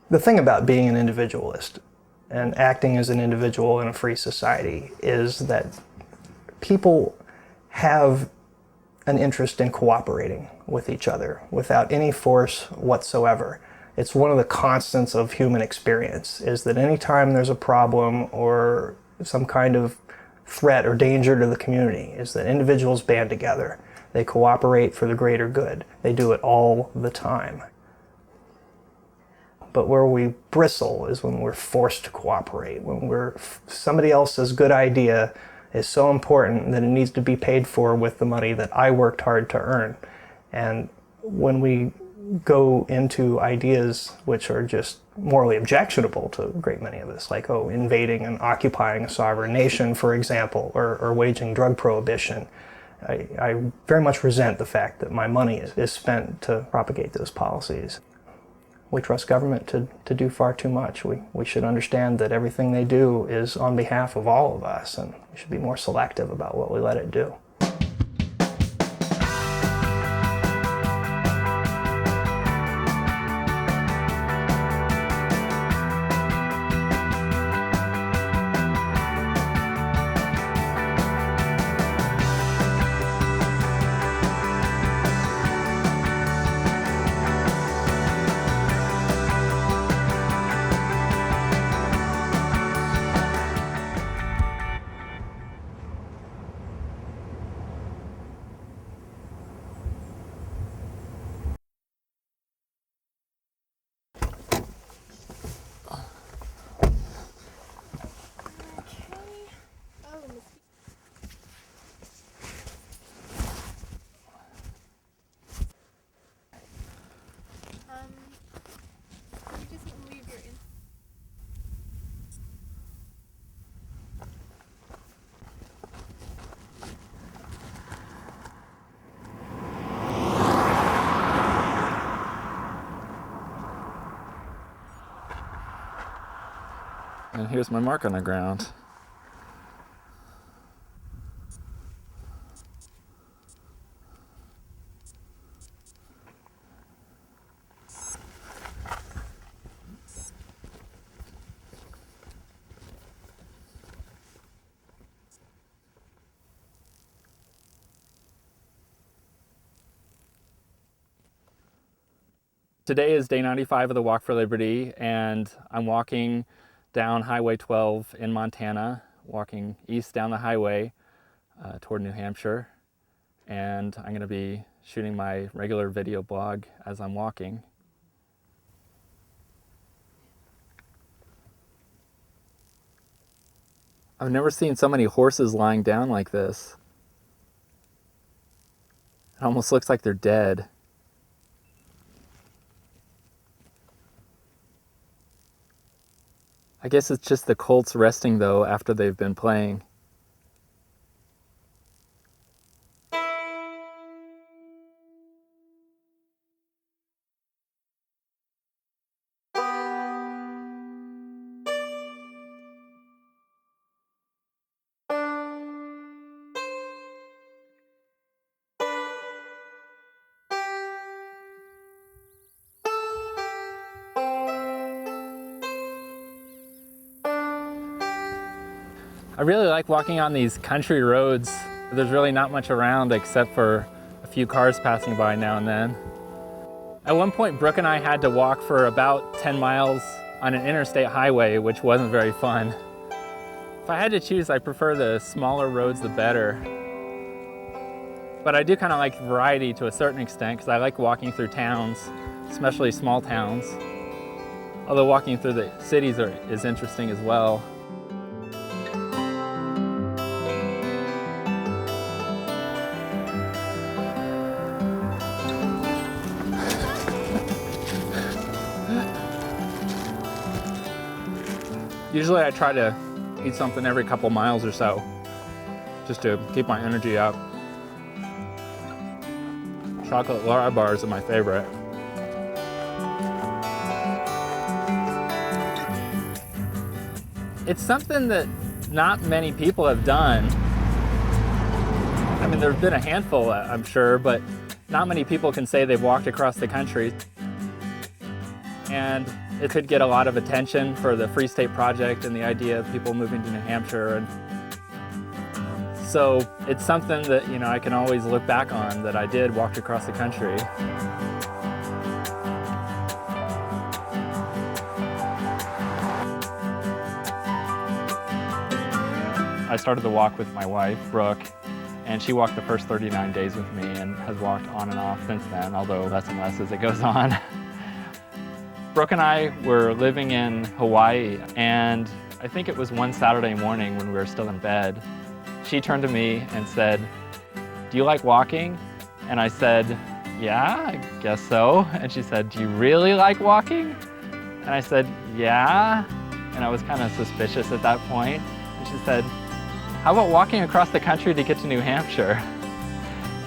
The thing about being an individualist and acting as an individual in a free society is that people have an interest in cooperating with each other without any force whatsoever. It's one of the constants of human experience, is that anytime there's a problem or some kind of threat or danger to the community, is that individuals band together. They cooperate for the greater good. They do it all the time. But where we bristle is when we're forced to cooperate, when somebody else's good idea is so important that it needs to be paid for with the money that I worked hard to earn. And when we go into ideas which are just morally objectionable to a great many of us, like, invading and occupying a sovereign nation, for example, or waging drug prohibition, I very much resent the fact that my money is spent to propagate those policies. We trust government to do far too much. We should understand that everything they do is on behalf of all of us, and we should be more selective about what we let it do. And here's my mark on the ground. Today is day 95 of the Walk for Liberty, and I'm walking down Highway 12 in Montana, walking east down the highway toward New Hampshire, and I'm going to be shooting my regular video blog as I'm walking. I've never seen so many horses lying down like this. It almost looks like they're dead. I guess it's just the colts resting though after they've been playing. I really like walking on these country roads. There's really not much around except for a few cars passing by now and then. At one point, Brooke and I had to walk for about 10 miles on an interstate highway, which wasn't very fun. If I had to choose, I prefer the smaller roads, the better. But I do kind of like variety to a certain extent, because I like walking through towns, especially small towns. Although walking through the cities is interesting as well. Usually I try to eat something every couple miles or so, just to keep my energy up. Chocolate Lara bars are my favorite. It's something that not many people have done. I mean, there's been a handful, I'm sure, but not many people can say they've walked across the country. And it could get a lot of attention for the Free State Project and the idea of people moving to New Hampshire. And so it's something that, you know, I can always look back on, that I did walk across the country. I started the walk with my wife, Brooke, and she walked the first 39 days with me and has walked on and off since then, although less and less as it goes on. Brooke and I were living in Hawaii, and I think it was one Saturday morning when we were still in bed, she turned to me and said, "Do you like walking?" And I said, "Yeah, I guess so." And she said, "Do you really like walking?" And I said, "Yeah." And I was kind of suspicious at that point. And she said, "How about walking across the country to get to New Hampshire?"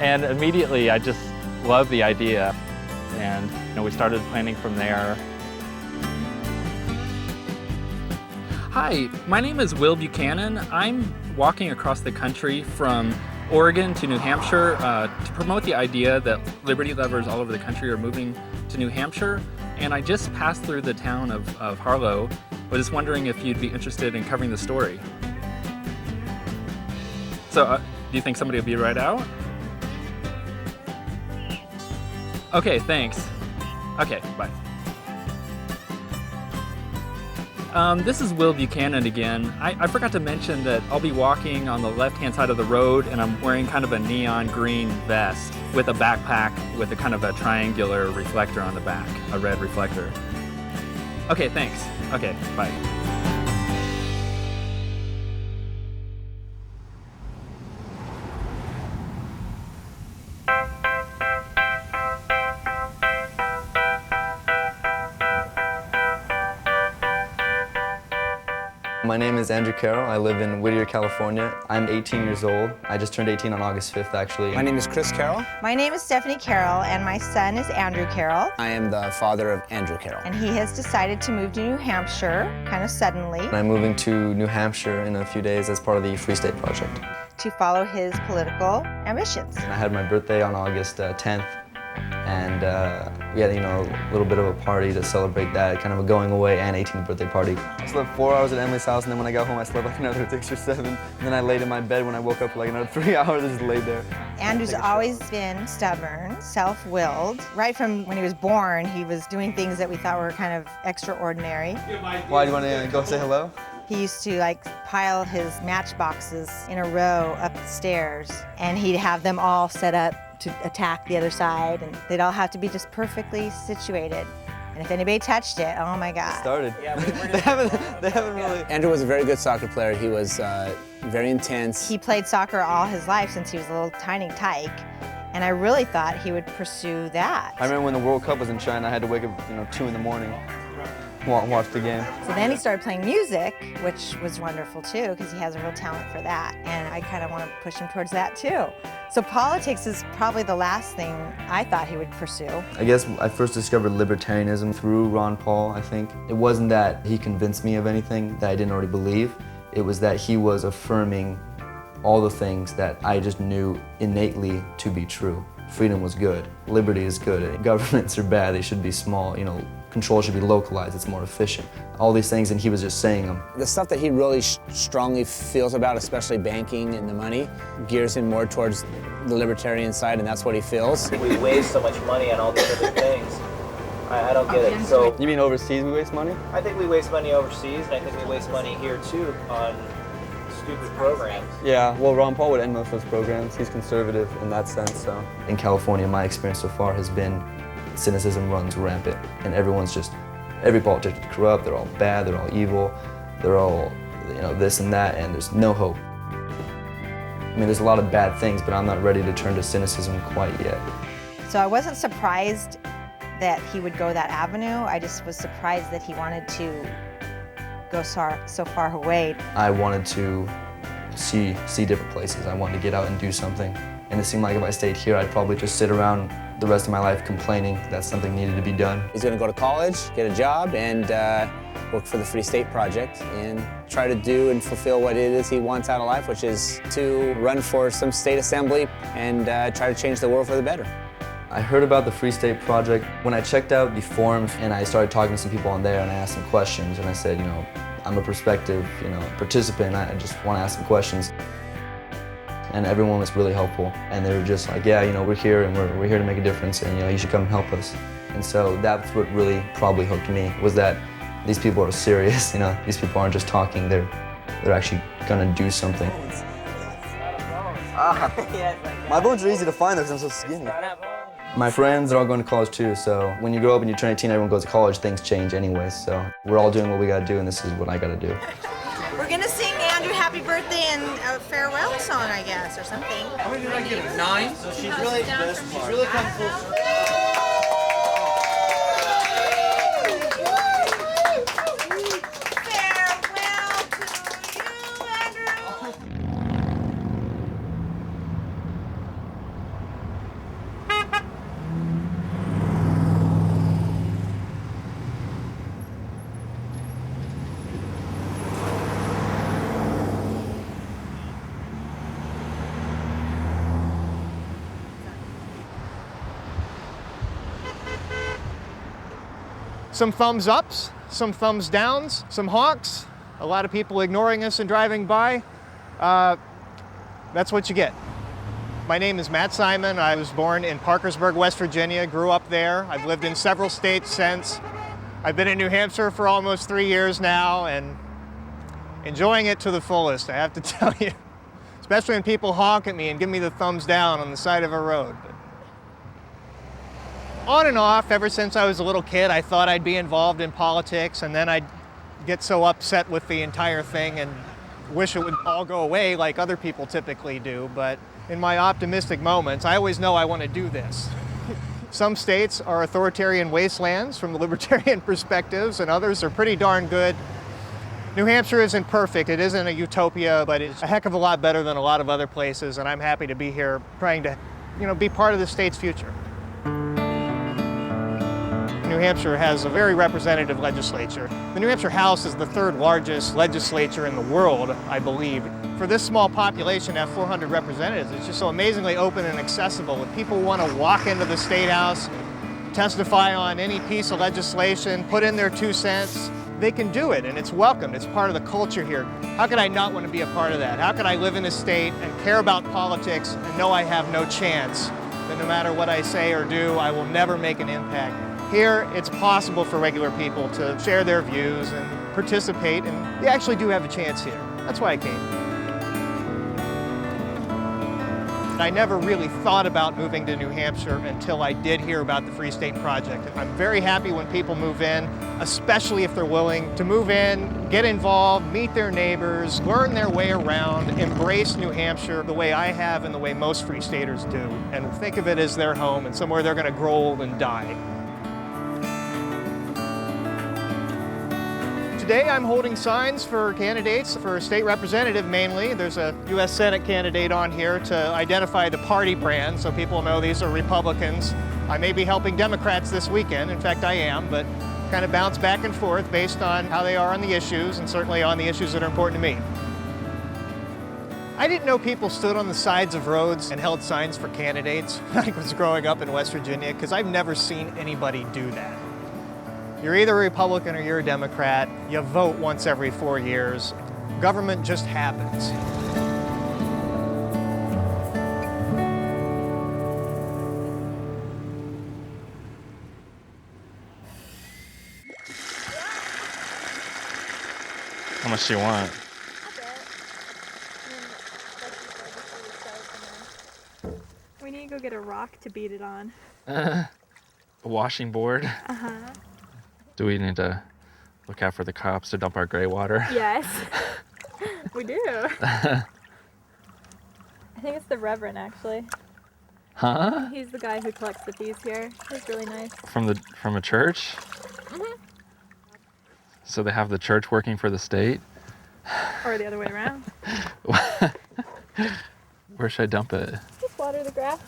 And immediately I just loved the idea. And you know, we started planning from there. Hi, my name is Will Buchanan. I'm walking across the country from Oregon to New Hampshire to promote the idea that liberty lovers all over the country are moving to New Hampshire. And I just passed through the town of Harlow. I was just wondering if you'd be interested in covering the story. So, do you think somebody will be right out? Okay, thanks. Okay, bye. This is Will Buchanan again. I forgot to mention that I'll be walking on the left-hand side of the road, and I'm wearing kind of a neon green vest with a backpack with a kind of a triangular reflector on the back, a red reflector. Okay, thanks. Okay, bye. My name is Andrew Carroll. I live in Whittier, California. I'm 18 years old. I just turned 18 on August 5th, actually. My name is Chris Carroll. My name is Stephanie Carroll, and my son is Andrew Carroll. I am the father of Andrew Carroll. And he has decided to move to New Hampshire, kind of suddenly, And I'm moving to New Hampshire in a few days as part of the Free State Project. to follow his political ambitions. And I had my birthday on August 10th, and we had, a little bit of a party to celebrate that, kind of a going away and 18th birthday party. I slept 4 hours at Emily's house, and then when I got home, I slept like another 6 or 7. And then I laid in my bed when I woke up for like another 3 hours, I just laid there. Andrew's always been stubborn, self-willed. Right from when he was born, he was doing things that we thought were kind of extraordinary. Why, do you want to go say hello? He used to pile his matchboxes in a row up the stairs, and he'd have them all set up to attack the other side, and they'd all have to be just perfectly situated. And if anybody touched it, oh my God. Started. Yeah, they haven't really. Andrew was a very good soccer player. He was very intense. He played soccer all his life since he was a little tiny tyke, and I really thought he would pursue that. I remember when the World Cup was in China, I had to wake up, 2 in the morning, watch the game. So then he started playing music, which was wonderful too, because he has a real talent for that, and I kind of want to push him towards that too. So politics is probably the last thing I thought he would pursue. I guess I first discovered libertarianism through Ron Paul, I think. It wasn't that he convinced me of anything that I didn't already believe. It was that he was affirming all the things that I just knew innately to be true. Freedom was good, liberty is good, governments are bad, they should be small, control should be localized, it's more efficient. All these things, and he was just saying them. The stuff that he really strongly feels about, especially banking and the money, gears him more towards the libertarian side, and that's what he feels. We waste so much money on all these other things. I don't get it. So You mean overseas we waste money? I think we waste money overseas, and I think we waste money here too on stupid programs. Yeah, well, Ron Paul would end most of those programs. He's conservative in that sense, so. In California, my experience so far has been cynicism runs rampant, and every politician is corrupt, they're all bad, they're all evil, they're all, this and that, and there's no hope. I mean, there's a lot of bad things, but I'm not ready to turn to cynicism quite yet. So I wasn't surprised that he would go that avenue. I just was surprised that he wanted to go so far away. I wanted to see different places. I wanted to get out and do something. And it seemed like if I stayed here, I'd probably just sit around the rest of my life complaining that something needed to be done. He's going to go to college, get a job, and work for the Free State Project and try to do and fulfill what it is he wants out of life, which is to run for some state assembly and try to change the world for the better. I heard about the Free State Project when I checked out the forums and I started talking to some people on there and I asked some questions and I said, I'm a prospective, participant. I just want to ask some questions. And everyone was really helpful and they were just like, yeah, we're here and we're here to make a difference and you should come and help us. And so that's what really probably hooked me, was that these people are serious, these people aren't just talking, they're actually gonna do something. My bones are easy to find though because I'm so skinny. My friends are all going to college too, so when you grow up and you turn 18, everyone goes to college, things change anyway, so we're all doing what we gotta do and this is what I gotta do. We're gonna sing Andrew happy birthday and a farewell song, I guess, or something. How many did I give it? 9? So she's really come full circle. Some thumbs ups, some thumbs downs, some honks, a lot of people ignoring us and driving by. That's what you get. My name is Matt Simon. I was born in Parkersburg, West Virginia, grew up there. I've lived in several states since. I've been in New Hampshire for almost 3 years now and enjoying it to the fullest, I have to tell you. Especially when people honk at me and give me the thumbs down on the side of a road. On and off, ever since I was a little kid, I thought I'd be involved in politics, and then I'd get so upset with the entire thing and wish it would all go away like other people typically do. But in my optimistic moments, I always know I want to do this. Some states are authoritarian wastelands from the libertarian perspectives, and others are pretty darn good. New Hampshire isn't perfect, it isn't a utopia, but it's a heck of a lot better than a lot of other places, and I'm happy to be here trying to, be part of the state's future. New Hampshire has a very representative legislature. The New Hampshire House is the third largest legislature in the world, I believe. For this small population to have 400 representatives, it's just so amazingly open and accessible. If people want to walk into the State House, testify on any piece of legislation, put in their 2 cents, they can do it, and it's welcomed. It's part of the culture here. How could I not want to be a part of that? How could I live in a state and care about politics and know I have no chance, that no matter what I say or do, I will never make an impact? Here, it's possible for regular people to share their views and participate, and they actually do have a chance here. That's why I came. I never really thought about moving to New Hampshire until I did hear about the Free State Project. I'm very happy when people move in, especially if they're willing to move in, get involved, meet their neighbors, learn their way around, embrace New Hampshire the way I have and the way most Free Staters do, and think of it as their home and somewhere they're going to grow old and die. Today I'm holding signs for candidates for state representative mainly. There's a U.S. Senate candidate on here to identify the party brand so people know these are Republicans. I may be helping Democrats this weekend, in fact I am, but kind of bounce back and forth based on how they are on the issues and certainly on the issues that are important to me. I didn't know people stood on the sides of roads and held signs for candidates when I was growing up in West Virginia, because I've never seen anybody do that. You're either a Republican or you're a Democrat. You vote once every 4 years. Government just happens. How much do you want? We need to go get a rock to beat it on. A washing board? Uh-huh. Do we need to look out for the cops to dump our gray water? Yes, we do. I think it's the Reverend, actually. Huh? He's the guy who collects the fees here. He's really nice. From a church? Mm-hmm. So they have the church working for the state? Or the other way around. Where should I dump it? Just water the grass.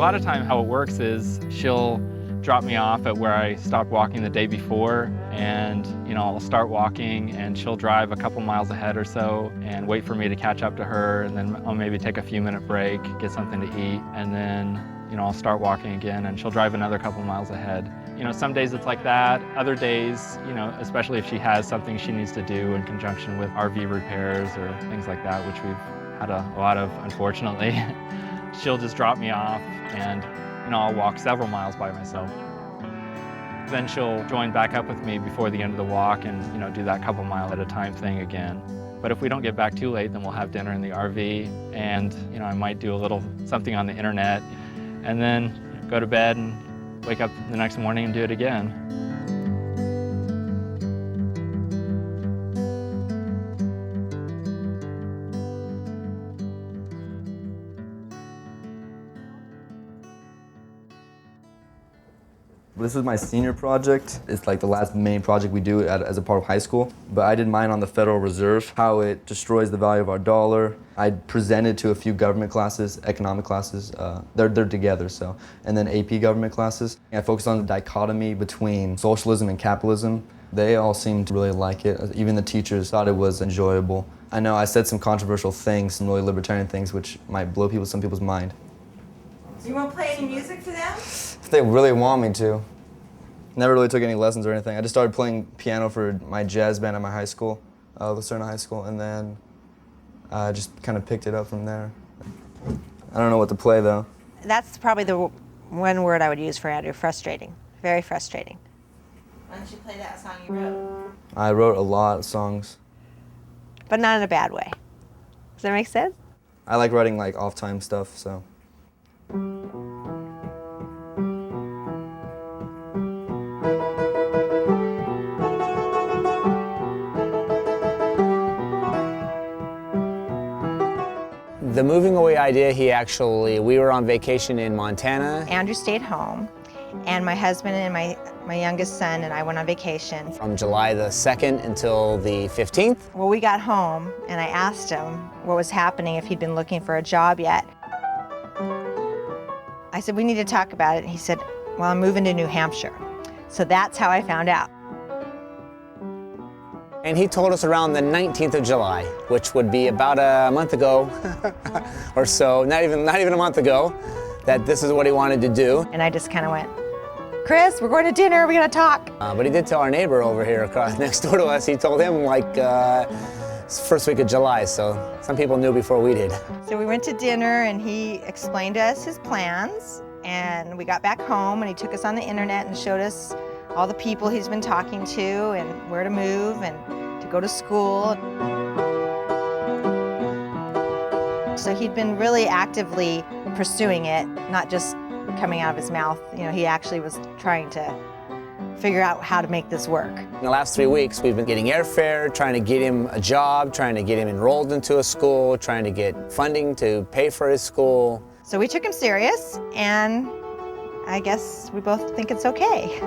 lot of time how it works is she'll drop me off at where I stopped walking the day before, and I'll start walking and she'll drive a couple miles ahead or so and wait for me to catch up to her, and then I'll maybe take a few minute break, get something to eat, and then I'll start walking again and she'll drive another couple miles ahead. Some days it's like that. Other days, especially if she has something she needs to do in conjunction with RV repairs or things like that, which we've had a lot of, unfortunately, she'll just drop me off and I'll walk several miles by myself. Then she'll join back up with me before the end of the walk and do that couple mile at a time thing again. But if we don't get back too late, then we'll have dinner in the RV, and I might do a little something on the internet, and then go to bed and wake up the next morning and do it again. This was my senior project. It's like the last main project we do as a part of high school. But I did mine on the Federal Reserve, how it destroys the value of our dollar. I presented to a few government classes, economic classes. They're together, so. And then AP government classes. I focused on the dichotomy between socialism and capitalism. They all seemed to really like it. Even the teachers thought it was enjoyable. I know I said some controversial things, some really libertarian things, which might blow some people's mind. Do you want to play any music for them? If they really want me to. Never really took any lessons or anything. I just started playing piano for my jazz band at my high school, Lucerna High School, and then I just kind of picked it up from there. I don't know what to play though. That's probably the one word I would use for Andrew, frustrating. Very frustrating. Why don't you play that song you wrote? I wrote a lot of songs. But not in a bad way. Does that make sense? I like writing like off-time stuff, so. The moving away idea, we were on vacation in Montana. Andrew stayed home, and my husband and my youngest son and I went on vacation. From July the 2nd until the 15th. Well, we got home, and I asked him what was happening, if he'd been looking for a job yet. I said, we need to talk about it. And he said, well, I'm moving to New Hampshire. So that's how I found out. And he told us around the 19th of July, which would be about a month ago or so, not even a month ago, that this is what he wanted to do. And I just kind of went, Chris, we're going to dinner, we gotta talk. But he did tell our neighbor over here next door to us, he told him like first week of July, so some people knew before we did. So we went to dinner and he explained to us his plans, and we got back home and he took us on the internet and showed us all the people he's been talking to and where to move and to go to school. So he'd been really actively pursuing it, not just coming out of his mouth. He actually was trying to figure out how to make this work. In the last 3 weeks, we've been getting airfare, trying to get him a job, trying to get him enrolled into a school, trying to get funding to pay for his school. So we took him serious, and I guess we both think it's okay.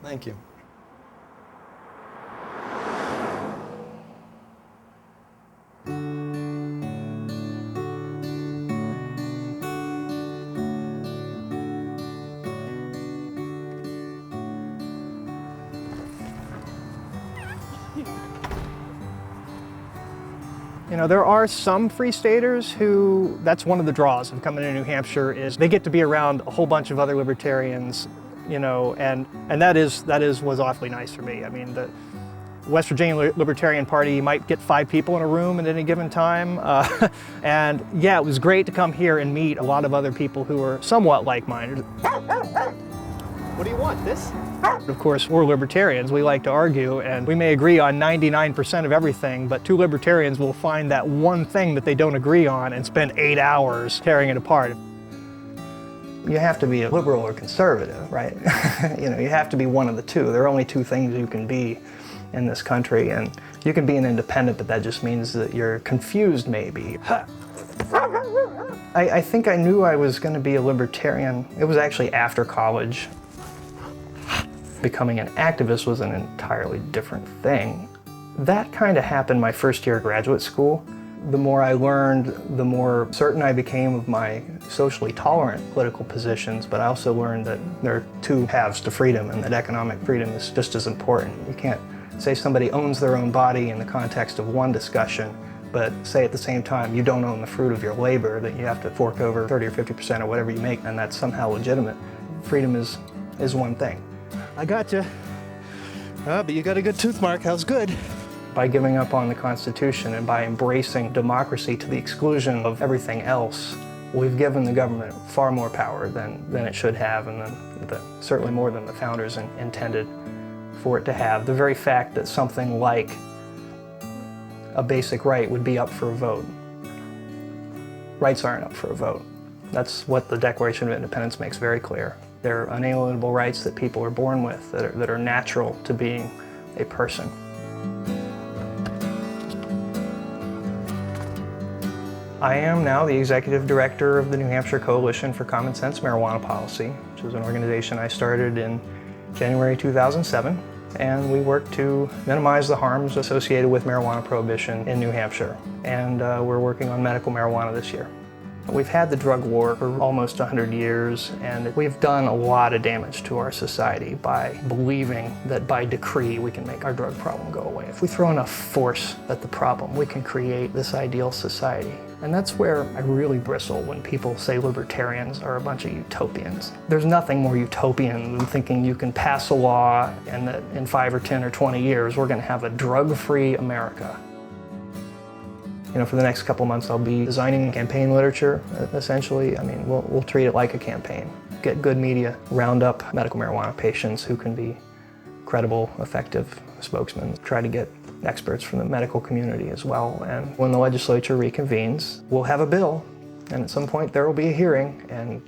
Thank you. There are some Free Staters who, that's one of the draws of coming to New Hampshire, is they get to be around a whole bunch of other libertarians, and that was awfully nice for me. I mean, the West Virginia Libertarian Party might get 5 people in a room at any given time. And yeah, it was great to come here and meet a lot of other people who were somewhat like-minded. What do you want, this? Of course, we're libertarians, we like to argue, and we may agree on 99% of everything, but 2 libertarians will find that one thing that they don't agree on and spend 8 hours tearing it apart. You have to be a liberal or conservative, right? You have to be one of the two. There are only 2 things you can be in this country, and you can be an independent, but that just means that you're confused, maybe. I think I knew I was going to be a libertarian. It was actually after college. Becoming an activist was an entirely different thing. That kind of happened my first year of graduate school. The more I learned, the more certain I became of my socially tolerant political positions, but I also learned that there are two halves to freedom and that economic freedom is just as important. You can't say somebody owns their own body in the context of one discussion, but say at the same time you don't own the fruit of your labor, that you have to fork over 30 or 50% of whatever you make, and that's somehow legitimate. Freedom is one thing. I got you. But you got a good tooth mark. That was good. By giving up on the Constitution and by embracing democracy to the exclusion of everything else, we've given the government far more power than it should have, and certainly more than the founders intended for it to have. The very fact that something like a basic right would be up for a vote. Rights aren't up for a vote. That's what the Declaration of Independence makes very clear. They're unalienable rights that people are born with, that are natural to being a person. I am now the executive director of the New Hampshire Coalition for Common Sense Marijuana Policy, which is an organization I started in January 2007, and we work to minimize the harms associated with marijuana prohibition in New Hampshire, and we're working on medical marijuana this year. We've had the drug war for almost 100 years, and we've done a lot of damage to our society by believing that by decree we can make our drug problem go away. If we throw enough force at the problem, we can create this ideal society. And that's where I really bristle when people say libertarians are a bunch of utopians. There's nothing more utopian than thinking you can pass a law and that in 5 or 10 or 20 years we're going to have a drug-free America. You know, for the next couple months I'll be designing campaign literature, essentially. I mean, we'll treat it like a campaign. Get good media, round up medical marijuana patients who can be credible, effective spokesmen. Try to get experts from the medical community as well. And when the legislature reconvenes, we'll have a bill, and at some point there will be a hearing, and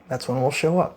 that's when we'll show up.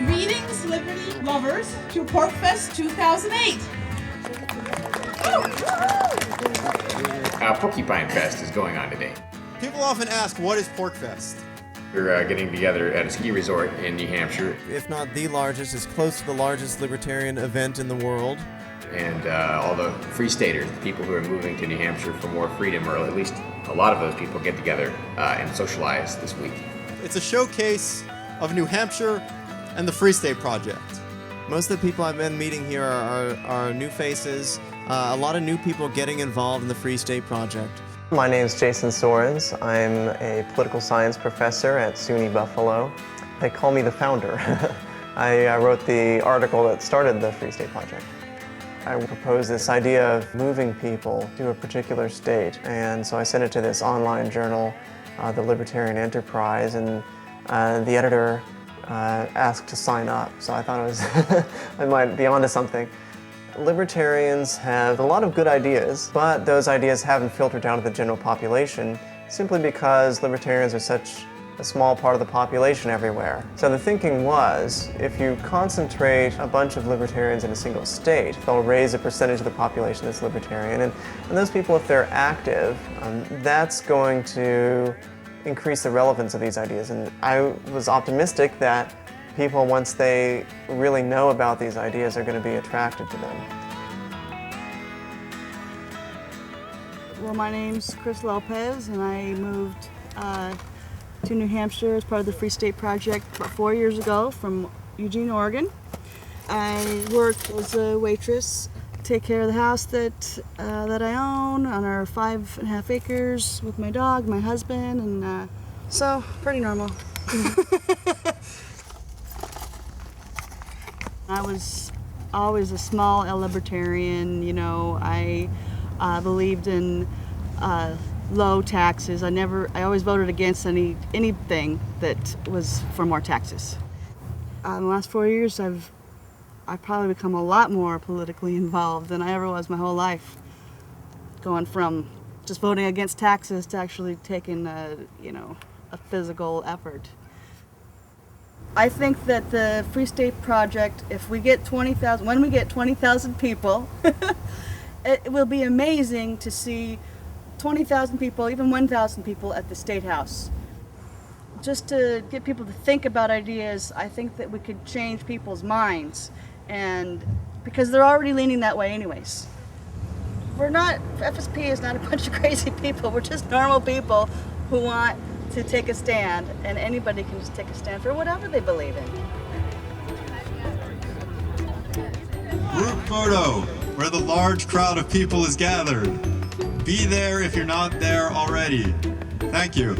Greetings, Liberty lovers, to PorcFest 2008. Porcupine Fest is going on today. People often ask, what is PorcFest? We're getting together at a ski resort in New Hampshire. If not the largest, it's close to the largest libertarian event in the world. And all the free staters, the people who are moving to New Hampshire for more freedom, or at least a lot of those people get together and socialize this week. It's a showcase of New Hampshire and the Free State Project. Most of the people I've been meeting here are new faces, a lot of new people getting involved in the Free State Project. My name is Jason Sorens. I'm a political science professor at SUNY Buffalo. They call me the founder. I wrote the article that started the Free State Project. I proposed this idea of moving people to a particular state, and so I sent it to this online journal, the Libertarian Enterprise, and the editor asked to sign up, so I thought it was I might be onto something. Libertarians have a lot of good ideas, but those ideas haven't filtered down to the general population simply because libertarians are such a small part of the population everywhere. So the thinking was, if you concentrate a bunch of libertarians in a single state, they'll raise a percentage of the population that's libertarian, and those people, if they're active, that's going to increase the relevance of these ideas. And I was optimistic that people, once they really know about these ideas, are going to be attracted to them. Well, my name's Chris Lopez, and I moved to New Hampshire as part of the Free State Project about 4 years ago from Eugene, Oregon. I worked as a waitress take care of the house that I own on our 5.5 acres with my dog, my husband, and so pretty normal. I was always a small L libertarian. You know, I believed in low taxes. I always voted against anything that was for more taxes. In the last 4 years, I've probably become a lot more politically involved than I ever was my whole life. Going from just voting against taxes to actually taking a physical effort. I think that the Free State Project, if we get 20,000, when we get 20,000 people, it will be amazing to see 20,000 people, even 1,000 people at the State House. Just to get people to think about ideas, I think that we could change people's minds, and because they're already leaning that way anyways. FSP is not a bunch of crazy people, we're just normal people who want to take a stand, and anybody can just take a stand for whatever they believe in. Group photo, where the large crowd of people is gathered. Be there if you're not there already. Thank you.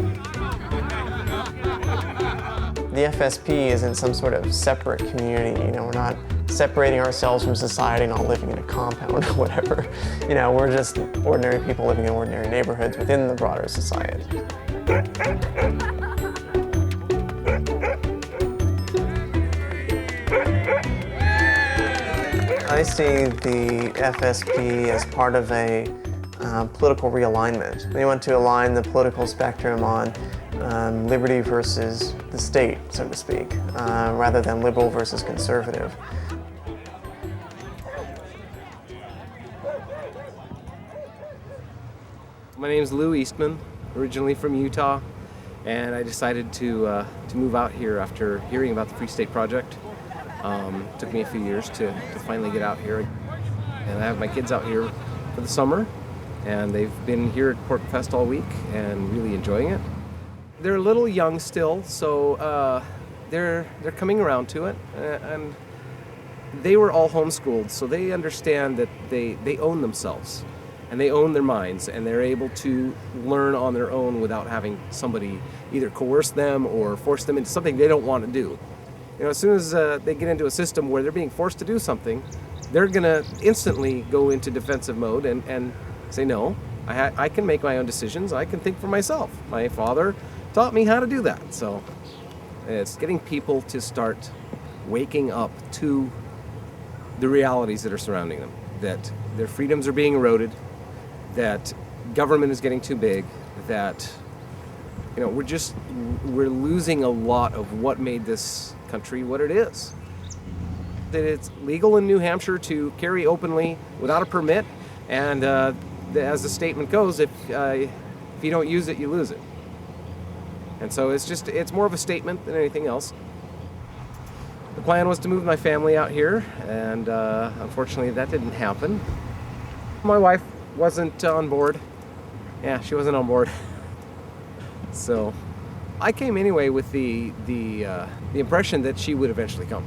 The FSP isn't some sort of separate community. You know, we're not separating ourselves from society and all living in a compound or whatever. You know, we're just ordinary people living in ordinary neighborhoods within the broader society. I see the FSP as part of a political realignment. We want to align the political spectrum on liberty versus the state, so to speak, rather than liberal versus conservative. My name is Lou Eastman, originally from Utah, and I decided to move out here after hearing about the Free State Project. Took me a few years to finally get out here, and I have my kids out here for the summer, and they've been here at Pork Fest all week and really enjoying it. They're a little young still, so they're coming around to it, and they were all homeschooled, so they understand that they own themselves. And they own their minds, and they're able to learn on their own without having somebody either coerce them or force them into something they don't want to do. You know, as soon as they get into a system where they're being forced to do something, they're gonna instantly go into defensive mode and say, no, I can make my own decisions, I can think for myself. My father taught me how to do that. So it's getting people to start waking up to the realities that are surrounding them, that their freedoms are being eroded, that government is getting too big, that we're losing a lot of what made this country what it is. That it's legal in New Hampshire to carry openly without a permit, and as the statement goes, if you don't use it, you lose it. And so it's more of a statement than anything else. The plan was to move my family out here, and unfortunately that didn't happen. My wife wasn't on board. Yeah, she wasn't on board. So I came anyway with the impression that she would eventually come.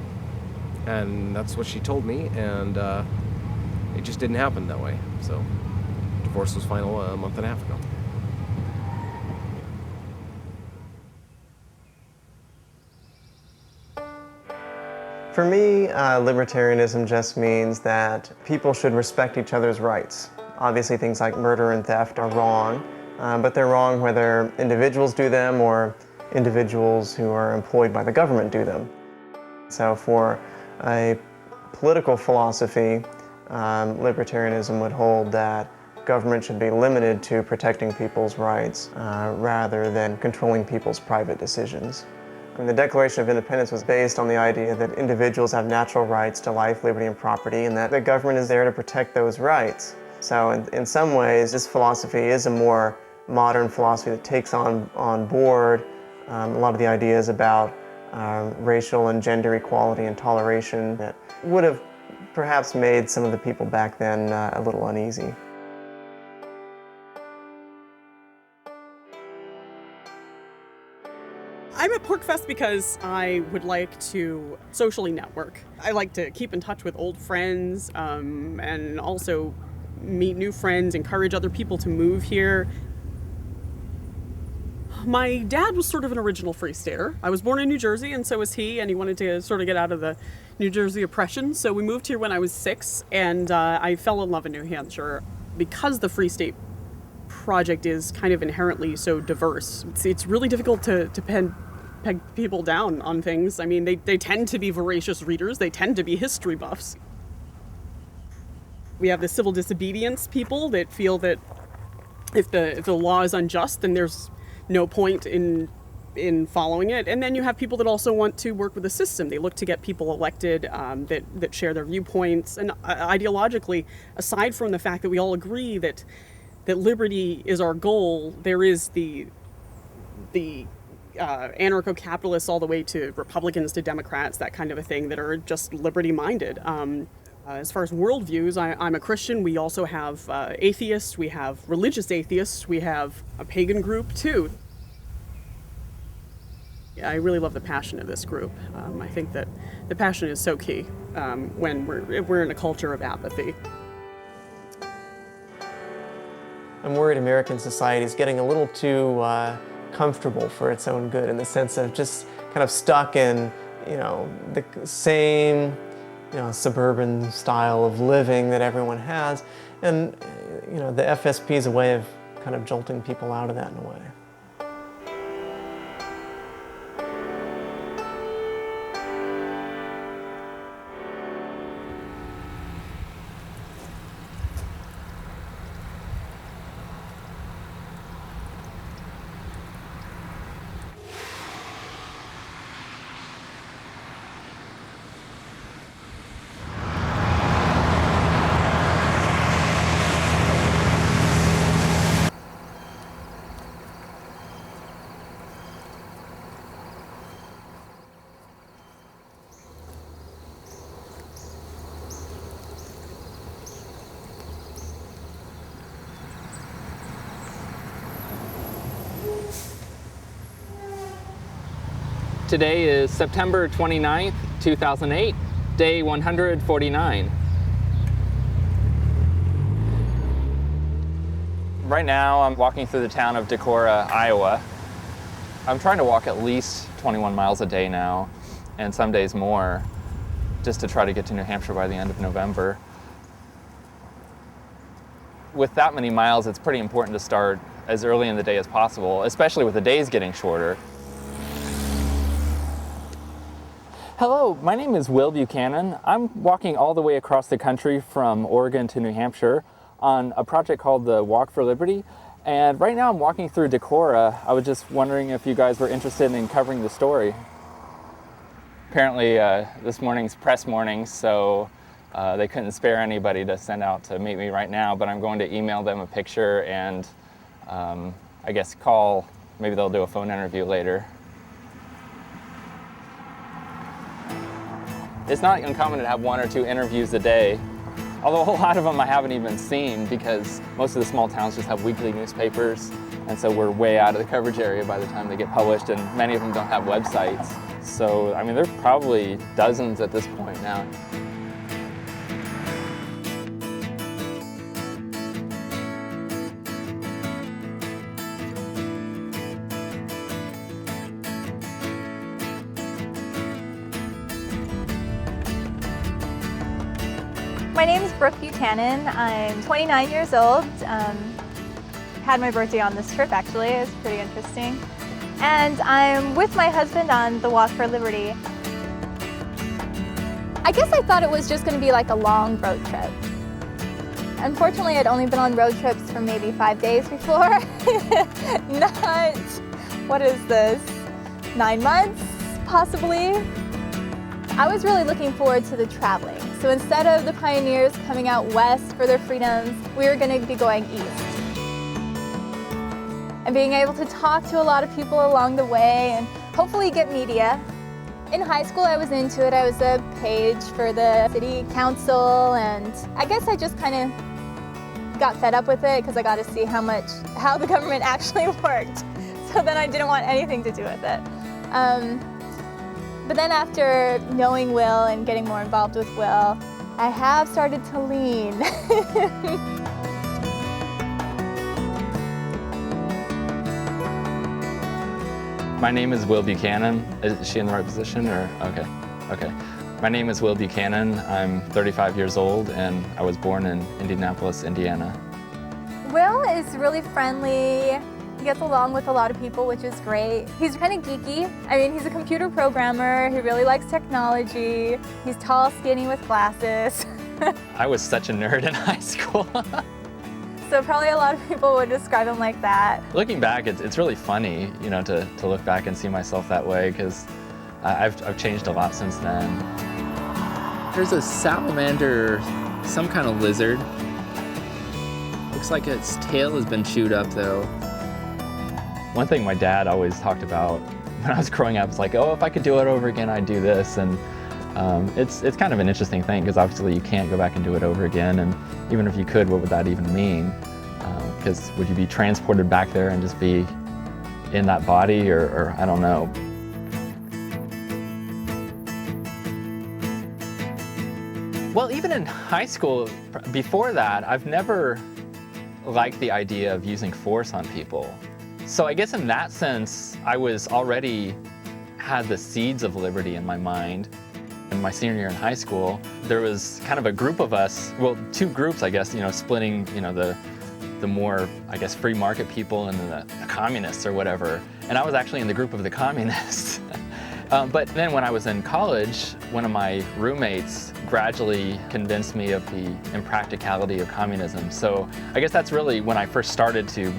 And that's what she told me, and it just didn't happen that way. So divorce was final a month and a half ago. For me, libertarianism just means that people should respect each other's rights. Obviously, things like murder and theft are wrong, but they're wrong whether individuals do them or individuals who are employed by the government do them. So for a political philosophy, libertarianism would hold that government should be limited to protecting people's rights rather than controlling people's private decisions. And the Declaration of Independence was based on the idea that individuals have natural rights to life, liberty, and property, and that the government is there to protect those rights. So in some ways, this philosophy is a more modern philosophy that takes on board a lot of the ideas about racial and gender equality and toleration that would have perhaps made some of the people back then a little uneasy. I'm at Pork PorcFest because I would like to socially network. I like to keep in touch with old friends and also meet new friends, encourage other people to move here. My dad was sort of an original Free Stater. I was born in New Jersey, and so was he, and he wanted to sort of get out of the New Jersey oppression. So we moved here when I was 6, and I fell in love in New Hampshire. Because the Free State Project is kind of inherently so diverse, it's really difficult to peg people down on things. I mean, they tend to be voracious readers. They tend to be history buffs. We have the civil disobedience people that feel that if the law is unjust, then there's no point in following it. And then you have people that also want to work with the system. They look to get people elected that share their viewpoints. And ideologically, aside from the fact that we all agree that liberty is our goal, there is the anarcho-capitalists all the way to Republicans to Democrats, that kind of a thing, that are just liberty-minded. As far as worldviews, I'm a Christian. We also have atheists, we have religious atheists, we have a pagan group too. I really love the passion of this group. I think that the passion is so key when we're in a culture of apathy. I'm worried American society is getting a little too comfortable for its own good, in the sense of just kind of stuck in, the same suburban style of living that everyone has. And, the FSP is a way of kind of jolting people out of that in a way. Today is September 29th, 2008, day 149. Right now I'm walking through the town of Decorah, Iowa. I'm trying to walk at least 21 miles a day now, and some days more, just to try to get to New Hampshire by the end of November. With that many miles, it's pretty important to start as early in the day as possible, especially with the days getting shorter. Hello, my name is Will Buchanan. I'm walking all the way across the country from Oregon to New Hampshire on a project called the Walk for Liberty. And right now I'm walking through Decorah. I was just wondering if you guys were interested in covering the story. Apparently this morning's press morning, so they couldn't spare anybody to send out to meet me right now, but I'm going to email them a picture and I guess call. Maybe they'll do a phone interview later. It's not uncommon to have 1 or 2 interviews a day, although a whole lot of them I haven't even seen because most of the small towns just have weekly newspapers, and so we're way out of the coverage area by the time they get published, and many of them don't have websites. So, I mean, there are probably dozens at this point now. My name is Brooke Buchanan. I'm 29 years old. Had my birthday on this trip, actually. It was pretty interesting. And I'm with my husband on the Walk for Liberty. I guess I thought it was just going to be like a long road trip. Unfortunately, I'd only been on road trips for maybe 5 days before. Not, what is this, 9 months, possibly? I was really looking forward to the traveling. So instead of the pioneers coming out west for their freedoms, we were going to be going east. And being able to talk to a lot of people along the way and hopefully get media. In high school I was into it. I was a page for the city council, and I guess I just kind of got fed up with it because I got to see how the government actually worked. So then I didn't want anything to do with it. But then after knowing Will and getting more involved with Will, I have started to lean. My name is Will Buchanan. Is she in the right position or? Okay, okay. My name is Will Buchanan. I'm 35 years old and I was born in Indianapolis, Indiana. Will is really friendly. He gets along with a lot of people, which is great. He's kind of geeky. I mean, he's a computer programmer. He really likes technology. He's tall, skinny with glasses. I was such a nerd in high school. So probably a lot of people would describe him like that. Looking back, it's really funny, you know, to look back and see myself that way, because I've changed a lot since then. There's a salamander, some kind of lizard. Looks like its tail has been chewed up, though. One thing my dad always talked about when I was growing up is like, oh, if I could do it over again, I'd do this. And it's kind of an interesting thing, because obviously you can't go back and do it over again. And even if you could, what would that even mean? Because would you be transported back there and just be in that body, or I don't know. Well, even in high school, before that, I've never liked the idea of using force on people. So I guess in that sense, I was already had the seeds of liberty in my mind. In my senior year in high school, there was kind of a group of us, well, two groups, I guess, you know, splitting, you know, the more, I guess, free market people and the communists or whatever. And I was actually in the group of the communists. But then when I was in college, one of my roommates gradually convinced me of the impracticality of communism. So I guess that's really when I first started to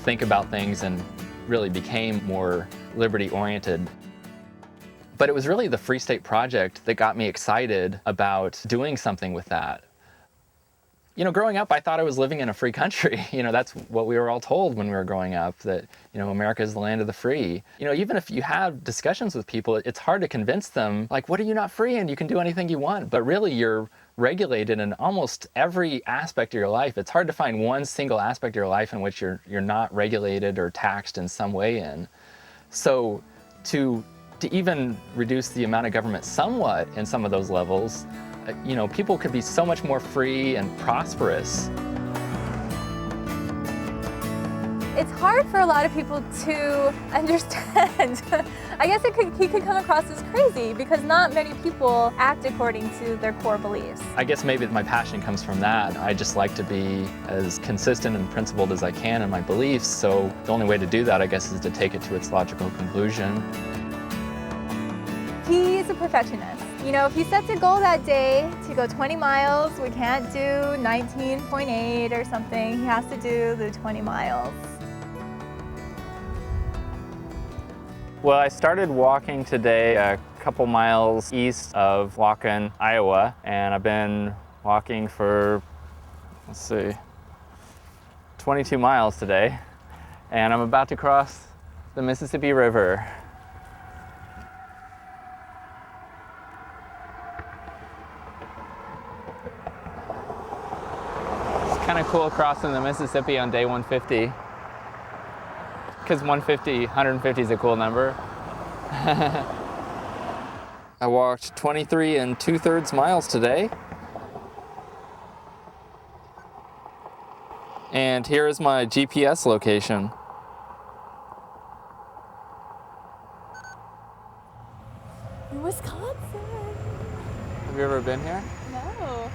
think about things and really became more liberty-oriented. But it was really the Free State Project that got me excited about doing something with that. You know, growing up, I thought I was living in a free country. You know, that's what we were all told when we were growing up, that, you know, America is the land of the free. You know, even if you have discussions with people, it's hard to convince them, like, what are you not free in? You can do anything you want. But really, you're regulated in almost every aspect of your life. It's hard to find one single aspect of your life in which you're not regulated or taxed in some way in. So to even reduce the amount of government somewhat in some of those levels, you know, people could be so much more free and prosperous. It's hard for a lot of people to understand. I guess he could come across as crazy because not many people act according to their core beliefs. I guess maybe my passion comes from that. I just like to be as consistent and principled as I can in my beliefs, so the only way to do that, I guess, is to take it to its logical conclusion. He's a perfectionist. You know, if he sets a goal that day to go 20 miles, we can't do 19.8 or something. He has to do the 20 miles. Well, I started walking today a couple miles east of Waukon, Iowa, and I've been walking for, let's see, 22 miles today, and I'm about to cross the Mississippi River. Kind of cool crossing the Mississippi on day 150, because 150 is a cool number. I walked 23 2/3 miles today. And here is my GPS location. Wisconsin. Have you ever been here? No.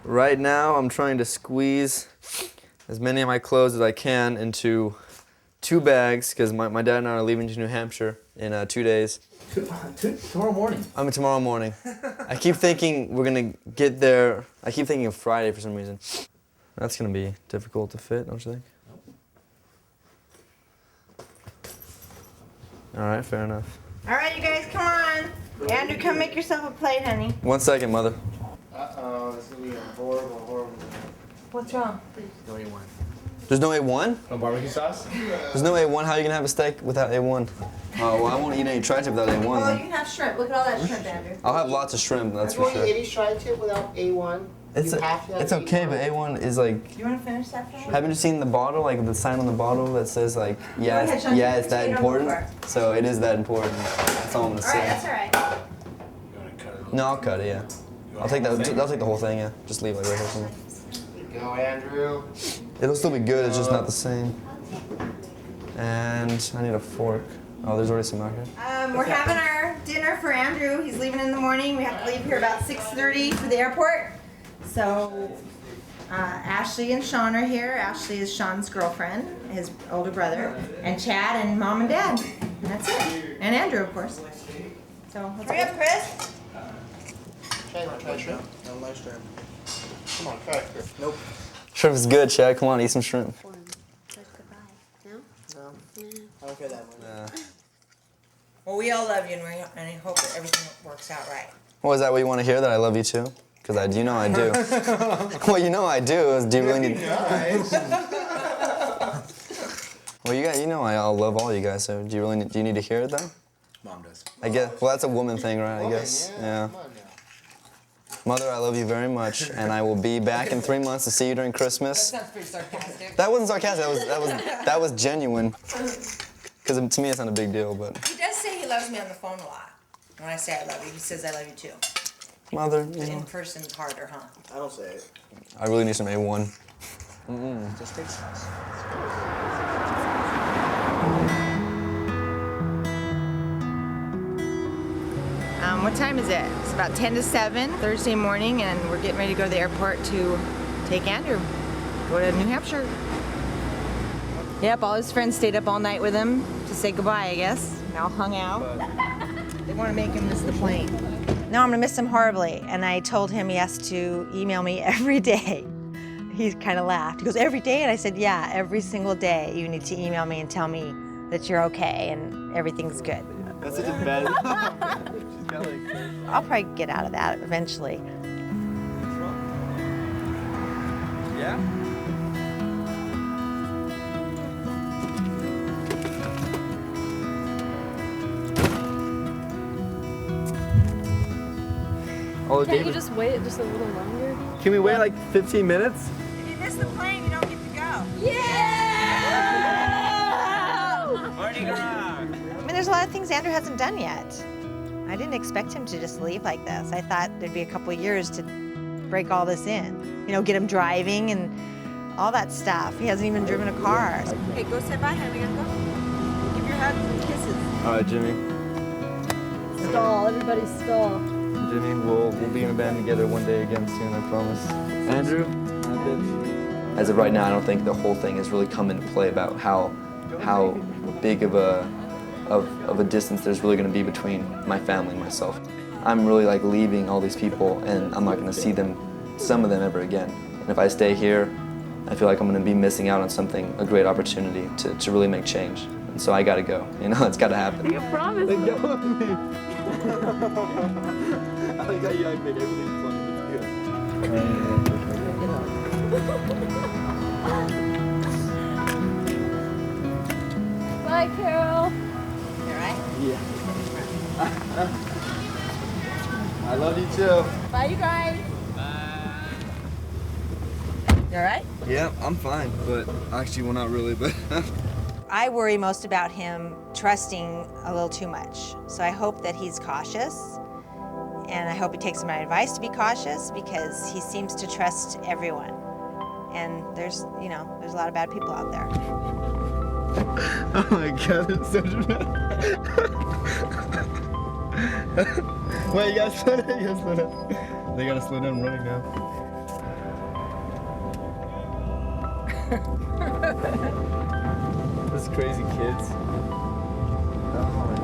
Right now, I'm trying to squeeze as many of my clothes as I can into 2 bags, because my dad and I are leaving to New Hampshire in 2 days. Tomorrow morning? I mean, tomorrow morning. I keep thinking we're going to get there. I keep thinking of Friday for some reason. That's going to be difficult to fit, don't you think? All right, fair enough. All right, you guys, come on. Andrew, come make yourself a plate, honey. 1 second, Mother. Uh-oh, this is going to be a horrible, horrible day. What's wrong? No A1. There's no A1? No barbecue sauce? There's no A1? How are you going to have a steak without A1? Oh, well, I won't eat any tri-tip without A1 Oh, then. you can have shrimp. Look at all that shrimp, Andrew. I'll have lots of shrimp, that's for sure. Any tri-tip without A1? It's okay, but A1 is like. You want to finish that for me? Haven't you seen the bottle, like the sign on the bottle that says like, yeah, ahead, Sean. yeah, it's that Take it important. over. So it is that important. That's all I'm gonna say. That's all right. No, I'll cut it. Yeah, I'll take that. I'll take the whole thing. Yeah, just leave it like right here. Somewhere. Go, Andrew. It'll still be good. It's just not the same. And I need a fork. Oh, there's already some out here. We're having our dinner for Andrew. He's leaving in the morning. We have to leave here about 6:30 for the airport. So Ashley and Sean are here. Ashley is Sean's girlfriend, his older brother, and Chad and Mom and Dad. And that's it. And Andrew, of course. So let's hurry up, Chris. Chad, you want to try shrimp? No, my shrimp. Come on, try it, Chris. Nope. Shrimp is good, Chad. Come on, eat some shrimp. No? I don't care that much. Well, we all love you, and I hope that everything works out right. Well, is that what you want to hear? That I love you too? Because you know I do. Well, you know I do. Do you really need? Well, you know I'll love all you guys. So do you need to hear it though? Mom does. I guess. Well, that's a woman thing, right? I guess. Yeah. Mother, I love you very much, and I will be back in 3 months to see you during Christmas. That sounds pretty sarcastic. That wasn't sarcastic. That was genuine. Because to me, it's not a big deal, but. He does say he loves me on the phone a lot. When I say I love you, he says I love you too. Mother, But in person's harder, huh? I don't say it. I really need some A1. Just take sauce. What time is it? It's about 10 to 7 Thursday morning, and we're getting ready to go to the airport to take Andrew. Go to New Hampshire. Yep, all his friends stayed up all night with him to say goodbye, I guess. They all hung out. They want to make him miss the plane. No, I'm gonna miss him horribly. And I told him he has to email me every day. He kind of laughed. He goes, every day? And I said, yeah, every single day you need to email me and tell me that you're okay and everything's good. That's such a bad. I'll probably get out of that eventually. Yeah? Oh, Can't you just wait just a little longer? Can we wait like 15 minutes? If you miss the plane, you don't get to go. Yeah! Mardi Gras! I mean, there's a lot of things Andrew hasn't done yet. I didn't expect him to just leave like this. I thought there'd be a couple of years to break all this in. You know, get him driving and all that stuff. He hasn't even driven a car. Okay, go say bye, honey. We gotta go. Give your hugs and kisses. All right, Jimmy. Stall, everybody stall. Jimmy, we'll be in a band together one day again soon, I promise. Andrew, as of right now, I don't think the whole thing has really come into play about how big of a distance there's really going to be between my family and myself. I'm really like leaving all these people, and I'm not going to see some of them ever again. And if I stay here, I feel like I'm going to be missing out on a great opportunity to really make change. And so I got to go. You know, it's got to happen. You promised. Let go of me. I like how you make everything fun. Bye, Carol. You all right? Yeah. I love you too. Bye, you guys. You all right? Yeah, I'm fine, but actually, well, not really, but. I worry most about him trusting a little too much. So I hope that he's cautious, and I hope he takes my advice to be cautious, because he seems to trust everyone. And there's a lot of bad people out there. Oh my God, it's so dramatic. Wait, you gotta slow down, They gotta slow down running now. Those crazy kids. Oh my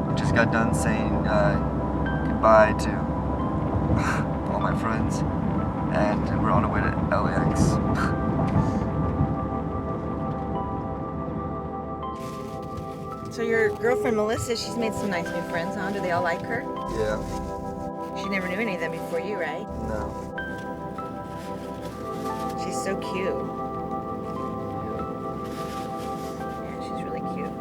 God. Just got done saying goodbye to all my friends, and we're on our way to LAX. So your girlfriend Melissa, she's made some nice new friends, huh? Do they all like her? Yeah. She never knew any of them before you, right? No. She's so cute. Yeah, she's really cute.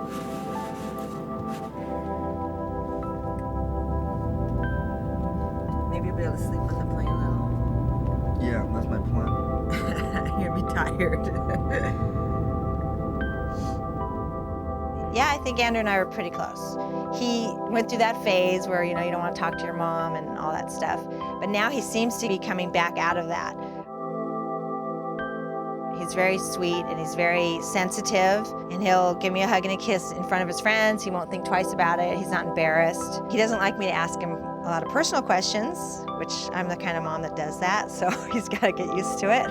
Maybe be able to sleep on the plane though. Yeah, that's my plan. You'll be tired. Yeah, I think Andrew and I were pretty close. He went through that phase where, you know, you don't want to talk to your mom and all that stuff. But now he seems to be coming back out of that. He's very sweet and he's very sensitive, and he'll give me a hug and a kiss in front of his friends. He won't think twice about it. He's not embarrassed. He doesn't like me to ask him a lot of personal questions, which I'm the kind of mom that does that, so he's got to get used to it.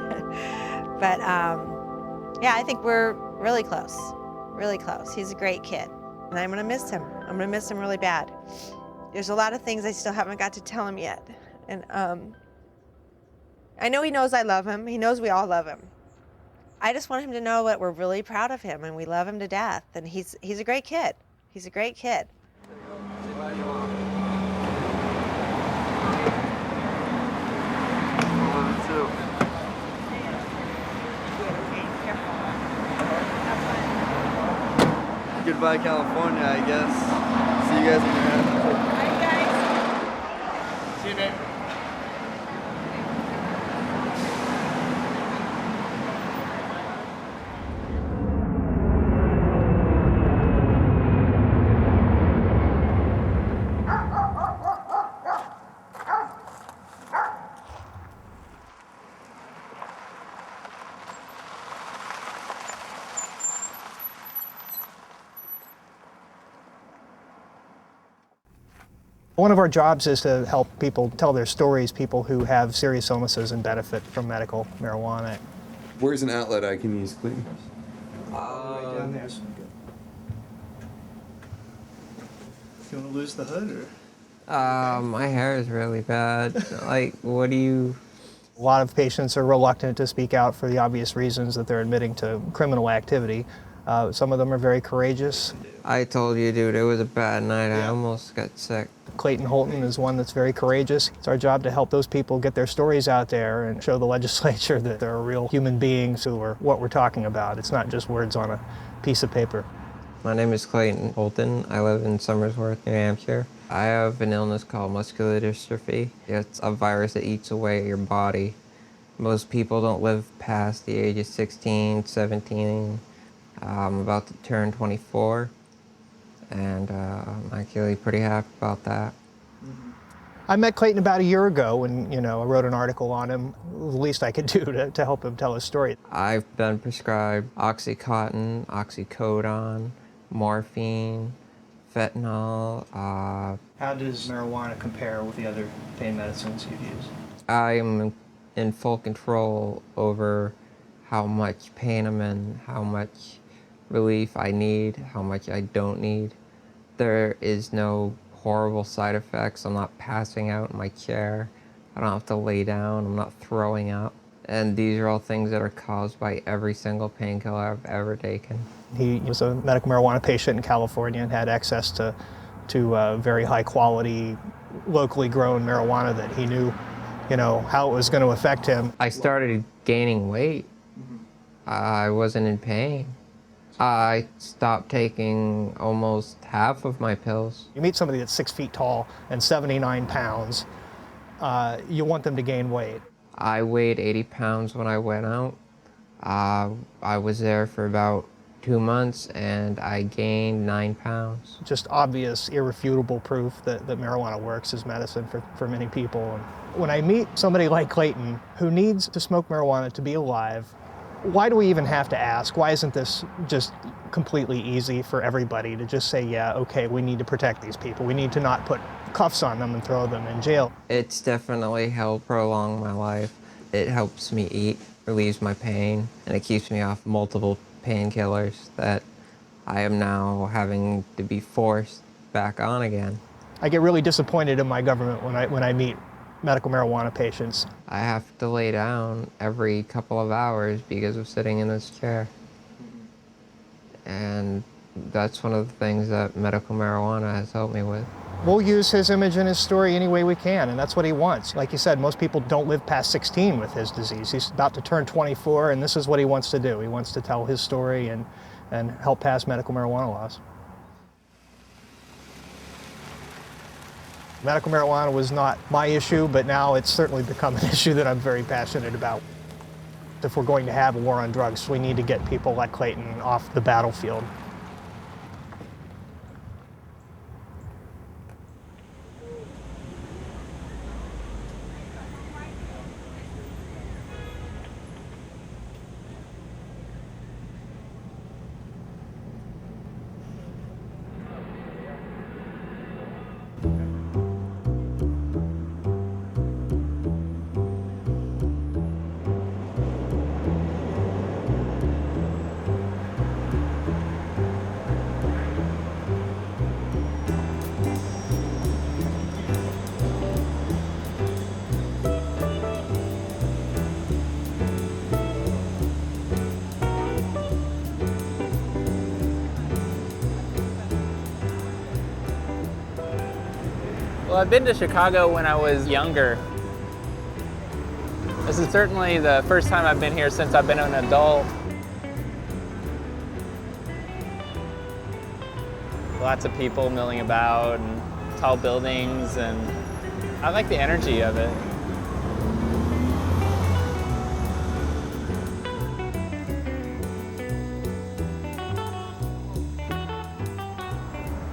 But yeah, I think we're really close, really close. He's a great kid, and I'm gonna miss him. I'm gonna miss him really bad. There's a lot of things I still haven't got to tell him yet, and I know he knows I love him. He knows we all love him. I just want him to know that we're really proud of him and we love him to death. And he's a great kid. He's a great kid. Goodbye, California, I guess. See you guys in your house. Bye, guys. See you, babe. One of our jobs is to help people tell their stories, people who have serious illnesses and benefit from medical marijuana. Where's an outlet I can use, please? Right down there. You want to lose the hood, or? My hair is really bad. Like, what do you... A lot of patients are reluctant to speak out for the obvious reasons that they're admitting to criminal activity. Some of them are very courageous. I told you, dude, it was a bad night. I almost got sick. Clayton Holton is one that's very courageous. It's our job to help those people get their stories out there and show the legislature that there are real human beings who are what we're talking about. It's not just words on a piece of paper. My name is Clayton Holton. I live in Somersworth, New Hampshire. I have an illness called muscular dystrophy. It's a virus that eats away at your body. Most people don't live past the age of 16, 17. I'm about to turn 24, and I'm actually pretty happy about that. I met Clayton about a year ago, and I wrote an article on him. The least I could do to help him tell his story. I've been prescribed Oxycontin, oxycodone, morphine, fentanyl. How does marijuana compare with the other pain medicines you've used? I'm in full control over how much pain I'm in, how much relief I need, how much I don't need. There is no horrible side effects. I'm not passing out in my chair. I don't have to lay down. I'm not throwing up. And these are all things that are caused by every single painkiller I've ever taken. He was a medical marijuana patient in California and had access to very high quality, locally grown marijuana that he knew, how it was going to affect him. I started gaining weight. I wasn't in pain. I stopped taking almost half of my pills. You meet somebody that's 6 feet tall and 79 pounds, you want them to gain weight. I weighed 80 pounds when I went out. I was there for about 2 months and I gained 9 pounds. Just obvious, irrefutable proof that marijuana works as medicine for many people. And when I meet somebody like Clayton who needs to smoke marijuana to be alive, why do we even have to ask? Why isn't this just completely easy for everybody to just say, yeah, okay, we need to protect these people. We need to not put cuffs on them and throw them in jail. It's definitely helped prolong my life. It helps me eat, relieves my pain, and it keeps me off multiple painkillers that I am now having to be forced back on again. I get really disappointed in my government when I meet medical marijuana patients. I have to lay down every couple of hours because of sitting in this chair. And that's one of the things that medical marijuana has helped me with. We'll use his image and his story any way we can, and that's what he wants. Like you said, most people don't live past 16 with his disease. He's about to turn 24, and this is what he wants to do. He wants to tell his story and help pass medical marijuana laws. Medical marijuana was not my issue, but now it's certainly become an issue that I'm very passionate about. If we're going to have a war on drugs, we need to get people like Clayton off the battlefield. Well, I've been to Chicago when I was younger. This is certainly the first time I've been here since I've been an adult. Lots of people milling about and tall buildings, and I like the energy of it.